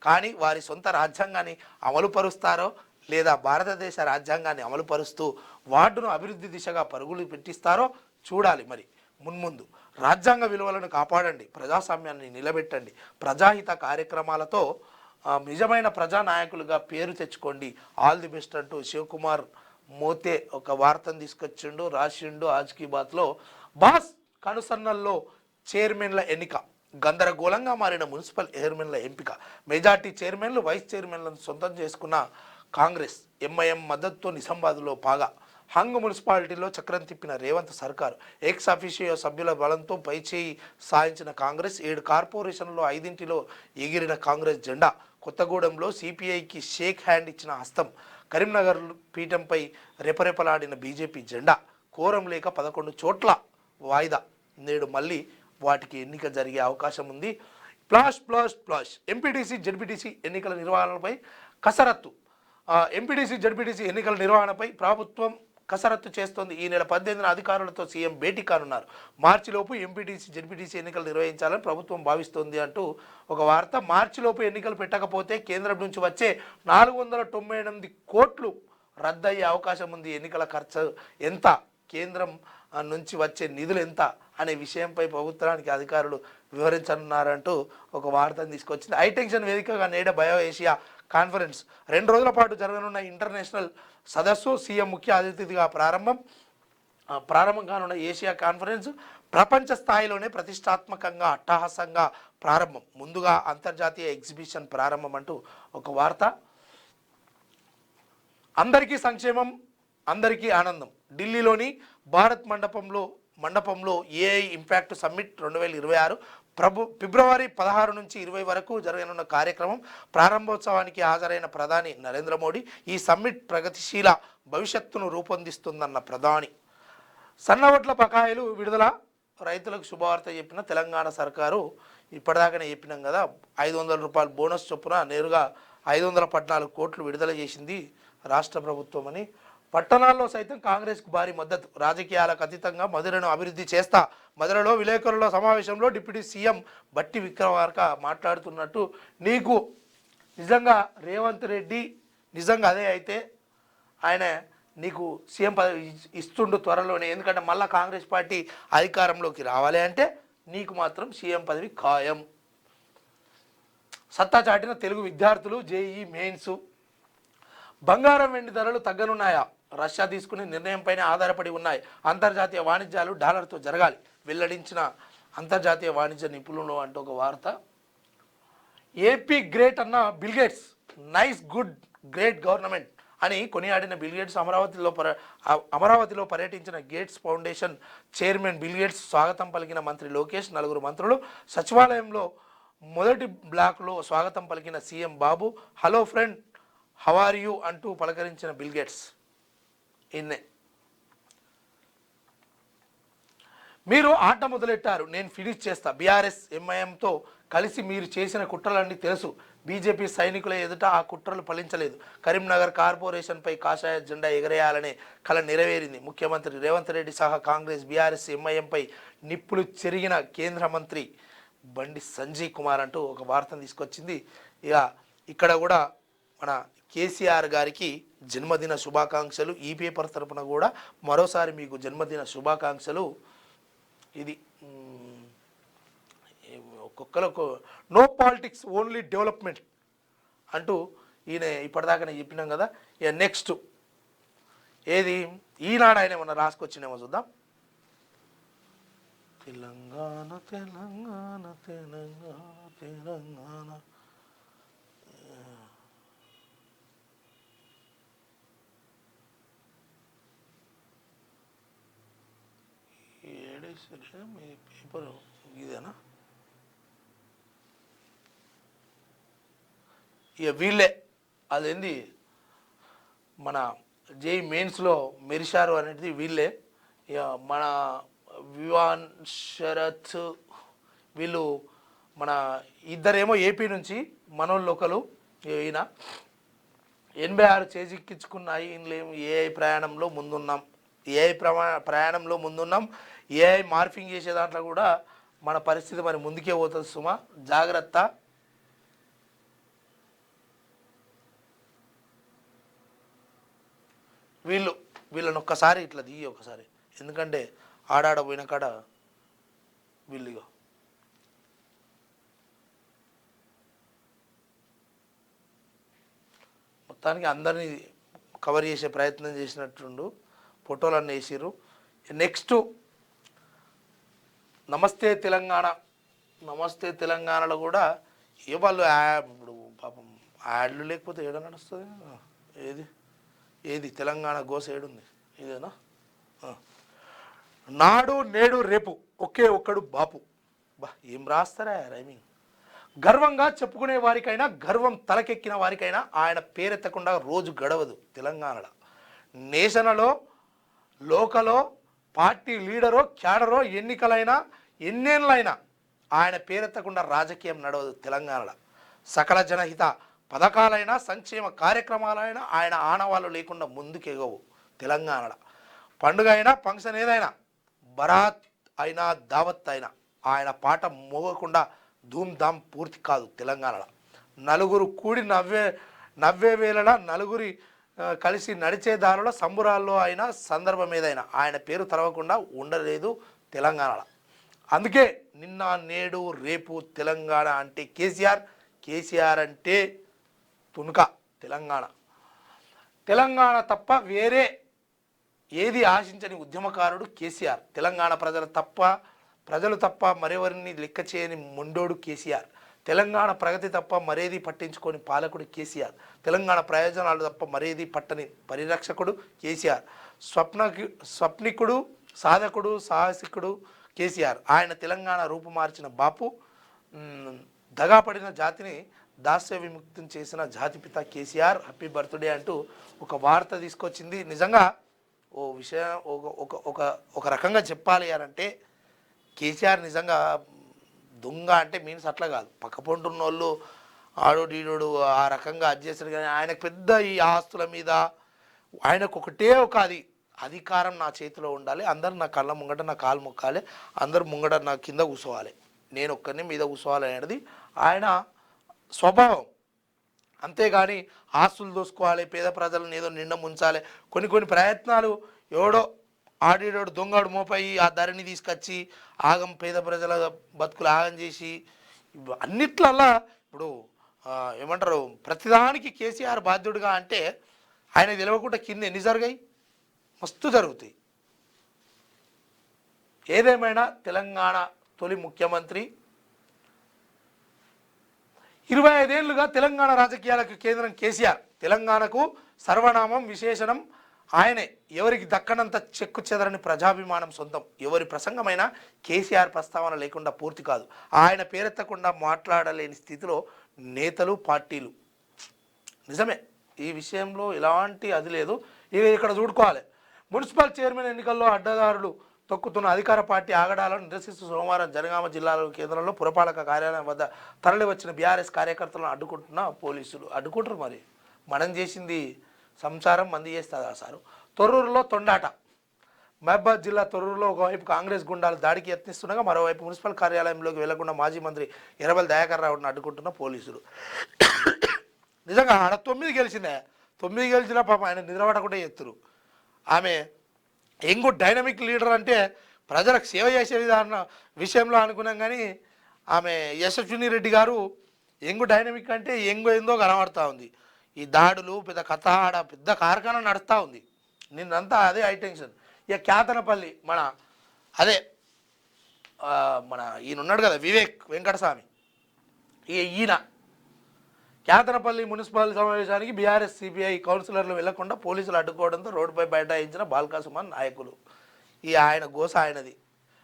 [SPEAKER 1] కానీ వారి సొంత రాజ్యాంగాన్ని అమలుపరుస్తారో లేదా భారతదేశ రాజ్యాంగాన్ని అమలుపరుస్తూ వార్డును అభివృద్ధి దిశగా పరుగులు పెట్టిస్తారో చూడాలి. మరి మున్ముందు రాజ్యాంగ విలువలను కాపాడండి, ప్రజాస్వామ్యాన్ని నిలబెట్టండి, ప్రజాహిత కార్యక్రమాలతో నిజమైన ప్రజానాయకులుగా పేరు తెచ్చుకోండి. ఆల్ ది బెస్ట్ అంటూ శివకుమార్ మోతే ఒక వార్తను తీసుకొచ్చిండు, రాసిండు. ఆజ్కీ బాత్లో బాస్ కనుసన్నల్లో చైర్మన్ల ఎన్నిక, గందరగోళంగా మారిన మున్సిపల్ చైర్మన్ల ఎంపిక, మెజార్టీ చైర్మన్లు వైస్ చైర్మన్లను సొంతం చేసుకున్న కాంగ్రెస్. ఎంఐఎం మద్దతుతో నిజామాబాద్లో పాగా. హంగ్ మున్సిపాలిటీలో చక్రం తిప్పిన రేవంత్ సర్కారు. ఎక్స్ అఫీషియో సభ్యుల బలంతో పైచేయి సాయించిన కాంగ్రెస్. 7 కార్పొరేషన్లో 5 ఎగిరిన కాంగ్రెస్ జెండా. కొత్తగూడెంలో సిపిఐకి షేక్ హ్యాండ్ ఇచ్చిన హస్తం. కరీంనగర్ పీఠంపై రెపరెపలాడిన బీజేపీ జెండా. కోరం లేక 11 చోట్ల వాయిదా. నేడు మళ్ళీ వాటికి ఎన్నిక జరిగే అవకాశం ఉంది. ప్లాష్ ఎంపీటీసీ జడ్పీటీసీ ఎన్నికల నిర్వహణపై కసరత్తు. ఎంపీటీసీ జడ్పీటీసీ ఎన్నికల నిర్వహణపై ప్రభుత్వం కసరత్తు చేస్తోంది. ఈ నెల 18న అధికారులతో సీఎం భేటీ కానున్నారు. మార్చిలోపు ఎంపీటీసీ జడ్పీటీసీ ఎన్నికలు నిర్వహించాలని ప్రభుత్వం భావిస్తోంది అంటూ ఒక వార్త. మార్చిలోపు ఎన్నికలు పెట్టకపోతే కేంద్రం నుంచి వచ్చే 498 కోట్లు రద్దయ్యే అవకాశం ఉంది. ఎన్నికల ఖర్చు ఎంత, కేంద్రం నుంచి వచ్చే నిధులు ఎంత అనే విషయంపై ప్రభుత్వానికి అధికారులు వివరించనున్నారంటూ ఒక వార్తను తీసుకొచ్చింది. హైటెన్షన్ వేదికగా నేడు బయో ఏషియా కాన్ఫరెన్స్ 2 రోజుల పాటు జరగనున్న ఇంటర్నేషనల్ సదస్సు. సీఎం ముఖ్య అతిథిగా ప్రారంభం కానున్న ఏషియా కాన్ఫరెన్స్ ప్రపంచ స్థాయిలోనే ప్రతిష్టాత్మకంగా అట్టహాసంగా ప్రారంభం. ముందుగా అంతర్జాతీయ ఎగ్జిబిషన్ ప్రారంభం అంటూ ఒక వార్త. అందరికీ సంక్షేమం, అందరికీ ఆనందం. ఢిల్లీలోని భారత్ మండపంలో ఏఐ ఇంపాక్ట్ సమ్మిట్ 2026 ఫిబ్రవరి 16 నుంచి 20 వరకు జరగనున్న కార్యక్రమం. ప్రారంభోత్సవానికి హాజరైన ప్రధాని నరేంద్ర మోడీ ఈ సమ్మిట్ ప్రగతిశీల భవిష్యత్తును రూపొందిస్తుందన్న ప్రధాని. సన్నవడ్ల బకాయిలు విడుదల, రైతులకు శుభవార్త చెప్పిన తెలంగాణ సర్కారు. ఇప్పటిదాకానే చెప్పినాం కదా, 500 రూపాయలు బోనస్ చొప్పున నేరుగా 514 కోట్లు విడుదల చేసింది రాష్ట్ర ప్రభుత్వం అని. పట్టణాల్లో సైతం కాంగ్రెస్కు భారీ మద్దతు. రాజకీయాలకు అతీతంగా మధురను అభివృద్ధి చేస్తా. మధురలో విలేకరుల సమావేశంలో డిప్యూటీ సీఎం బట్టి విక్రమార్క మాట్లాడుతున్నట్టు. నీకు నిజంగా రేవంత్ రెడ్డి నిజంగా అదే అయితే ఆయన నీకు సీఎం పదవి ఇస్తుండు త్వరలోనే. ఎందుకంటే మళ్ళీ కాంగ్రెస్ పార్టీ అధికారంలోకి రావాలి అంటే నీకు మాత్రం సీఎం పదవి ఖాయం. సత్తా చాటిన తెలుగు విద్యార్థులు జేఈఈ మెయిన్స్. బంగారం వెండి ధరలు తగ్గనున్నాయా? రష్యా తీసుకునే నిర్ణయంపైనే ఆధారపడి ఉన్నాయి. అంతర్జాతీయ వాణిజ్యాలు డాలర్తో జరగాలి వెల్లడించిన అంతర్జాతీయ వాణిజ్య నిపుణులు అంటూ ఒక వార్త. ఏపీ గ్రేట్ అన్న Bill Gates. Nice, good, great government అని కొనియాడిన బిల్గేట్స్ అమరావతిలో పర్యటించిన గేట్స్ ఫౌండేషన్ చైర్మన్ బిల్గేట్స్ స్వాగతం పలికిన మంత్రి లోకేష్, 4 మంత్రులు. సచివాలయంలో మొదటి బ్లాక్లో స్వాగతం పలికిన CM Babu. Hello friend, how are you అంటూ పలకరించిన బిల్గేట్స్. ఇన్నే మీరు ఆట మొదలెట్టారు, నేను ఫినిష్ చేస్తా. బీఆర్ఎస్ ఎంఐఎంతో కలిసి మీరు చేసిన కుట్రలన్నీ తెలుసు. బీజేపీ సైనికుల ఎదుట ఆ కుట్రలు ఫలించలేదు. కరీంనగర్ కార్పొరేషన్పై కాషాయ జెండా ఎగరేయాలనే కల నెరవేరింది. ముఖ్యమంత్రి రేవంత్ రెడ్డి సహా కాంగ్రెస్, బీఆర్ఎస్, ఎంఐఎంపై నిప్పులు చెరిగిన కేంద్ర మంత్రి బండి సంజయ్ కుమార్ అంటూ ఒక వార్తను తీసుకొచ్చింది. ఇక ఇక్కడ కూడా మన కేసీఆర్ గారికి జన్మదిన శుభాకాంక్షలు. ఈ పేపర్ తరపున కూడా మరోసారి మీకు జన్మదిన శుభాకాంక్షలు. ఇది ఒక్కొక్కరు నో పాలిటిక్స్ ఓన్లీ డెవలప్మెంట్ అంటూ ఈయన ఇప్పటిదాకా చెప్పినాం కదా. ఇక నెక్స్ట్ ఏది ఈనాడు ఆయన ఏమన్నా రాసుకొచ్చినేమో చూద్దాం. తెలంగాణ తెలంగాణ తెలంగాణ తెలంగాణ మీ పేపర్ ఇదేనా? ఇక వీళ్ళే అదేంది మన జేఈ మెయిన్స్లో మెరిశారు అనేది వీళ్ళే. ఇక మన వివాన్ శరత్ వీళ్ళు మన ఇద్దరేమో ఏపీ నుంచి, మనోళ్ళు ఒకరు. ఈయన 86 చేజిక్కించుకున్నాయి. ఇందులో ఏఐ ప్రయాణంలో ముందున్నాం, ప్రయాణంలో ముందున్నాం. ఏఐ మార్ఫింగ్ చేసే దాంట్లో కూడా మన పరిస్థితి మరి ముందుకే పోతుంది సుమా, జాగ్రత్త. వీళ్ళని ఒక్కసారి ఇట్లా దిగి ఒకసారి, ఎందుకంటే ఆడాడ పోయిన కాడ వీళ్ళుగా మొత్తానికి అందరినీ కవర్ చేసే ప్రయత్నం చేసినట్టుండు. ఫోటోలన్నీ వేసిర్రు. నెక్స్ట్ నమస్తే తెలంగాణ. నమస్తే తెలంగాణలో కూడా ఏ వాళ్ళు ఇప్పుడు పాపం యాడ్లు లేకపోతే ఏడ నడుస్తుంది? ఏది తెలంగాణ గోస ఏడుంది? ఇదేనా? నాడు నేడు రేపు ఒకే ఒక్కడు బాపు. బా ఏం రాస్తారా రైమింగ్. గర్వంగా చెప్పుకునే వారికైనా, గర్వం తలకెక్కిన వారికైనా ఆయన పేరెత్తకుండా రోజు గడవదు తెలంగాణలో. నేషనలో, లోకలో, పార్టీ లీడరో, క్యాడరో, ఎన్నికలైనా ఎన్నేళ్ళైనా ఆయన పేరెత్తకుండా రాజకీయం నడవదు తెలంగాణలో. సకల జనహిత పథకాలైనా, సంక్షేమ కార్యక్రమాలైనా ఆయన ఆనవాళ్ళు లేకుండా ముందుకెగవు తెలంగాణలో. పండుగ అయినా, ఫంక్షన్ ఏదైనా, బరాత్ అయినా, దావత్ అయినా ఆయన పాట మోగకుండా ధూమ్ధామ్ పూర్తి కాదు తెలంగాణలో. నలుగురు కూడి నవ్వే వేళలా, నలుగురి కలిసి నడిచే దారిలో, సంబురాల్లో అయినా, సందర్భం ఏదైనా ఆయన పేరు తరవకుండా ఉండలేదు తెలంగాణలో. అందుకే నిన్న నేడు రేపు తెలంగాణ అంటే కేసీఆర్, కేసీఆర్ అంటే తుణుక తెలంగాణ. తెలంగాణ తప్ప వేరే ఏది ఆశించని ఉద్యమకారుడు కేసీఆర్. తెలంగాణ ప్రజలు తప్ప మరెవరిని లెక్క చేయని మొండోడు కేసీఆర్. తెలంగాణ ప్రగతి తప్ప మరేది పట్టించుకొని పాలకుడు కేసీఆర్. తెలంగాణ ప్రయోజనాలు తప్ప మరేది పట్టని పరిరక్షకుడు కేసీఆర్. స్వప్నికుడు, సాధకుడు, సాహసికుడు కేసీఆర్. ఆయన తెలంగాణ రూపుమార్చిన బాపు. దగాపడిన జాతిని దాస్య విముక్తం చేసిన జాతిపిత కేసీఆర్. హ్యాపీ బర్త్డే అంటూ ఒక వార్త తీసుకొచ్చింది. నిజంగా ఓ విషయం ఒక రకంగా చెప్పాలి అంటే కేసీఆర్ నిజంగా దొంగ అంటే మీన్స్ అట్లా కాదు, పక్కపొంటున్న వాళ్ళు ఆడోడీడోడు ఆ రకంగా చేశారు. కానీ ఆయనకు పెద్ద ఈ ఆస్తుల మీద ఆయనకు ఒకటే ఒక అధికారం నా చేతిలో ఉండాలి, అందరు నా కళ్ళ ముంగట నా కాలు మొక్కాలి, అందరు ముంగట నా కింద కూర్చోవాలి, నేను ఒక్కరిని మీద కూర్చోవాలి అనేది ఆయన స్వభావం. అంతేగాని ఆస్తులు దోసుకోవాలి, పేద ప్రజలను ఏదో నిండా ముంచాలి, కొన్ని ప్రయత్నాలు ఎవడో ఆడిడోడు దొంగడు మోపయి ఆ ధరని తీసుకొచ్చి ఆగం పేద ప్రజల బతుకులు ఆగం చేసి అన్నిట్లల్లా ఇప్పుడు ఏమంటారు ప్రతిదానికి కేసీఆర్ బాధ్యుడిగా అంటే ఆయన తెలియకుండా కింద ఎన్ని జరిగాయి, మస్తు జరుగుతాయి. ఏదేమైనా తెలంగాణ తొలి ముఖ్యమంత్రి 25 ఏళ్లుగా తెలంగాణ రాజకీయాలకు కేంద్రం కేసీఆర్. తెలంగాణకు సర్వనామం విశేషణం ఆయనే. ఎవరికి దక్కనంత చెక్కు చెదరని ప్రజాభిమానం సొంతం. ఎవరి ప్రసంగమైనా కేసీఆర్ ప్రస్తావన లేకుండా పూర్తి కాదు. ఆయన పేరెత్తకుండా మాట్లాడలేని స్థితిలో నేతలు, పార్టీలు. నిజమే, ఈ విషయంలో ఎలాంటి అది లేదు. ఇక ఇక్కడ చూడుకోవాలి, మున్సిపల్ చైర్మన్ ఎన్నికల్లో అడ్డదారులు తొక్కుతున్న అధికార పార్టీ ఆగడాలను నిరసిస్తూ సోమవారం జనగామ జిల్లాలో కేంద్రంలో పురపాలక కార్యాలయం వద్ద తరలి వచ్చిన బీఆర్ఎస్ కార్యకర్తలను అడ్డుకుంటున్న పోలీసులు. అడ్డుకుంటారు మరి, మనం చేసింది సంసారం మంది చేస్తుందా సారు. తొర్రూరులో తొండాట. మహబాద్ జిల్లా తొర్రూరులో ఒకవైపు కాంగ్రెస్ గుండాలు దాడికి యత్నిస్తుండగా మరోవైపు మున్సిపల్ కార్యాలయంలోకి వెళ్లకుండా మాజీ మంత్రి ఎర్రబెల్లి దయాకర్ రావును అడ్డుకుంటున్న పోలీసులు. నిజంగా ఆడ 9 గెలిచిందే, 9 గెలిచినా పాపం ఆయన నిద్రపడకుండా ఎత్తురు. ఆమె యంగ్ డైనమిక్ లీడర్ అంటే ప్రజలకు సేవ చేసే విషయంలో అనుకున్నాం, కానీ ఆమె యశస్విని రెడ్డి గారు యంగ్ డైనమిక్ అంటే యంగ్ ఏందో కనబడుతూ ఉంది. ఈ దాడులు పెద్ద కథ, ఆడ పెద్ద కార్ఖానా నడుస్తూ ఉంది నిన్నంతా. అదే హైటెన్షన్. ఇక క్యాతనపల్లి అదే మన ఈయన ఉన్నాడు కదా వివేక్ వెంకటస్వామి, ఈయన క్యాతనపల్లి మున్సిపల్ సమావేశానికి బీఆర్ఎస్ సిపిఐ కౌన్సిలర్లు వెళ్లకుండా పోలీసులు అడ్డుకోవడంతో రోడ్డుపై బైఠాయించిన బాల్కాసుమన్ నాయకులు. ఆయన గోస ఆయనది,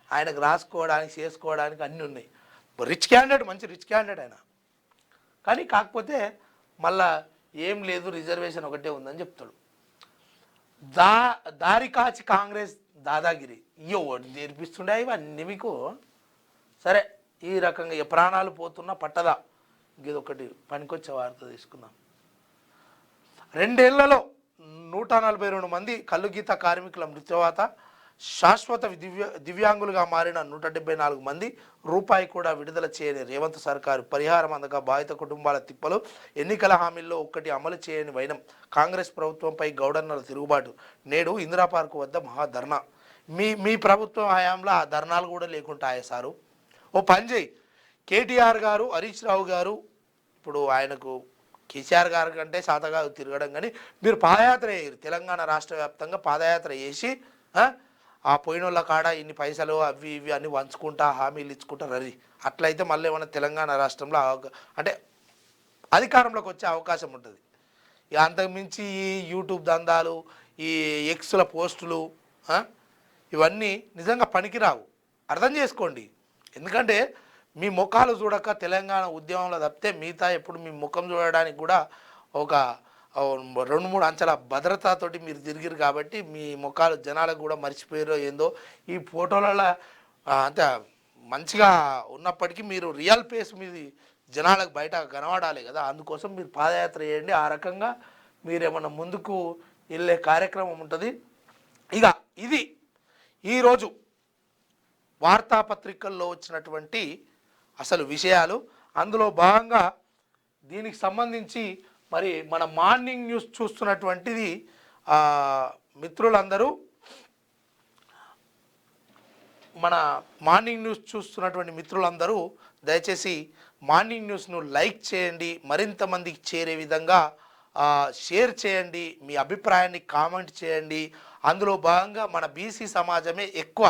[SPEAKER 1] ఆయనకు రాసుకోవడానికి చేసుకోవడానికి అన్నీ ఉన్నాయి. రిచ్ క్యాండిడేట్, మంచి రిచ్ క్యాండిడేట్ ఆయన. కానీ కాకపోతే మళ్ళా ఏం లేదు, రిజర్వేషన్ ఒకటే ఉందని చెప్తాడు. దారి కాచి కాంగ్రెస్ దాదాగిరి ఓటు నేర్పిస్తుండే ఇవన్నీ మీకు. సరే, ఈ రకంగా ప్రాణాలు పోతున్నా పట్టదా. ఇదొకటి పనికొచ్చే వార్త తీసుకుందాం. 2 ఏళ్లలో 142 మంది కల్లుగీత కార్మికుల మృత్యువాత, శాశ్వత దివ్యాంగులుగా మారిన 174 మంది, రూపాయి కూడా విడుదల చేయని రేవంత్ సర్కారు, పరిహారం అందక బాధిత కుటుంబాల తిప్పలు, ఎన్నికల హామీల్లో ఒక్కటి అమలు చేయని వైనం, కాంగ్రెస్ ప్రభుత్వంపై గౌడన్నల తిరుగుబాటు, నేడు ఇందిరా పార్కు వద్ద మహాధర్నా. మీ ప్రభుత్వం హయాంలో ఆ ధర్నాలు కూడా లేకుంటాయా సారు? ఓ పని చేయి, కేటీఆర్ గారు, హరీష్ రావు గారు, ఇప్పుడు ఆయనకు కేసీఆర్ గారి కంటే శాతగా తిరగడం, కానీ మీరు పాదయాత్ర చేయరు. తెలంగాణ రాష్ట్ర వ్యాప్తంగా పాదయాత్ర చేసి ఆ పోయినోళ్ళ కాడ ఇన్ని పైసలు అవి ఇవి అన్ని వంచుకుంటా హామీలు ఇచ్చుకుంటా రరి. అట్లయితే మళ్ళీ ఏమన్నా తెలంగాణ రాష్ట్రంలో అంటే అధికారంలోకి వచ్చే అవకాశం ఉంటుంది. ఇక అంతకుమించి ఈ యూట్యూబ్ దందాలు, ఈ ఎక్స్ల పోస్టులు ఇవన్నీ నిజంగా పనికిరావు. అర్థం చేసుకోండి. ఎందుకంటే మీ ముఖాలు చూడక తెలంగాణ ఉద్యమంలో తప్పితే మిగతా ఎప్పుడు మీ ముఖం చూడడానికి కూడా ఒక 2-3 అంచెల భద్రతతోటి మీరు తిరిగిరు కాబట్టి మీ ముఖాలు జనాలకు కూడా మర్చిపోయారో ఏందో. ఈ ఫోటోలలో అంత మంచిగా ఉన్నప్పటికీ మీరు రియల్ ఫేస్ మీది జనాలకు బయట కనబడాలి కదా. అందుకోసం మీరు పాదయాత్ర చేయండి. ఆ రకంగా మీరేమన్నా ముందుకు వెళ్ళే కార్యక్రమం ఉంటుంది. ఇక ఇది ఈరోజు వార్తాపత్రికల్లో వచ్చినటువంటి అసలు విషయాలు. అందులో భాగంగా దీనికి సంబంధించి మరి మన మార్నింగ్ న్యూస్ చూస్తున్నటువంటిది మిత్రులందరూ, మన మార్నింగ్ న్యూస్ చూస్తున్నటువంటి మిత్రులందరూ దయచేసి మార్నింగ్ న్యూస్ను లైక్ చేయండి, మరింత మందికి చేరే విధంగా షేర్ చేయండి, మీ అభిప్రాయాన్ని కామెంట్ చేయండి. అందులో భాగంగా మన బీసీ సమాజమే ఎక్కువ.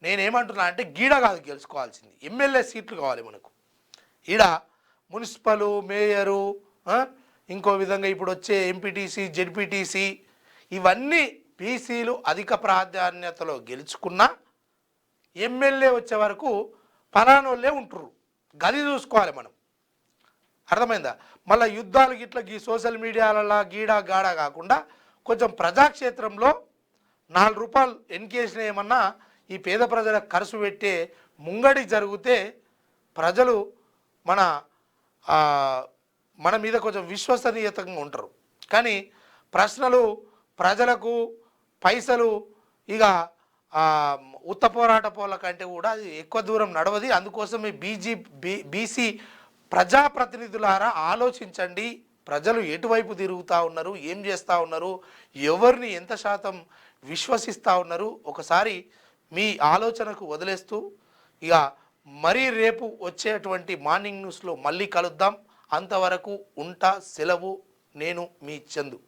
[SPEAKER 1] నేనేమంటున్నా అంటే గీడ కాదు గెలుచుకోవాల్సింది, ఎమ్మెల్యే సీట్లు కావాలి మనకు. ఈడ మున్సిపల్, మేయరు, ఇంకో విధంగా ఇప్పుడు వచ్చే ఎంపీటీసీ, జెడ్పీటీసీ ఇవన్నీ బీసీలు అధిక ప్రాధాన్యతలో గెలుచుకున్నా ఎమ్మెల్యే వచ్చే వరకు పలానోళ్ళే ఉంటారు. గది చూసుకోవాలి మనం. అర్థమైందా? మళ్ళీ యుద్ధాలు గిట్ల ఈ సోషల్ మీడియాలలో గీడా గాడా కాకుండా కొంచెం ప్రజాక్షేత్రంలో 4 రూపాయలు ఎన్కేసిన ఏమన్నా ఈ పేద ప్రజలకు ఖర్చు పెట్టే ముంగడి జరిగితే ప్రజలు మన మీద కొంచెం విశ్వసనీయతంగా ఉంటారు. కానీ ప్రశ్నలు ప్రజలకు పైసలు ఇక ఉత్త పోరాట పోల కంటే కూడా అది ఎక్కువ దూరం నడవది. అందుకోసం బీసీ ప్రజాప్రతినిధులారా ఆలోచించండి. ప్రజలు ఎటువైపు తిరుగుతూ ఉన్నారు, ఏం చేస్తూ ఉన్నారు, ఎవరిని ఎంత శాతం విశ్వసిస్తూ ఉన్నారు, ఒకసారి మీ ఆలోచనకు వదిలేస్తూ ఇక మరీ రేపు వచ్చేటువంటి మార్నింగ్ న్యూస్లో మళ్ళీ కలుద్దాం. అంతవరకు ఉంటా, సెలవు. నేను మీ చందు.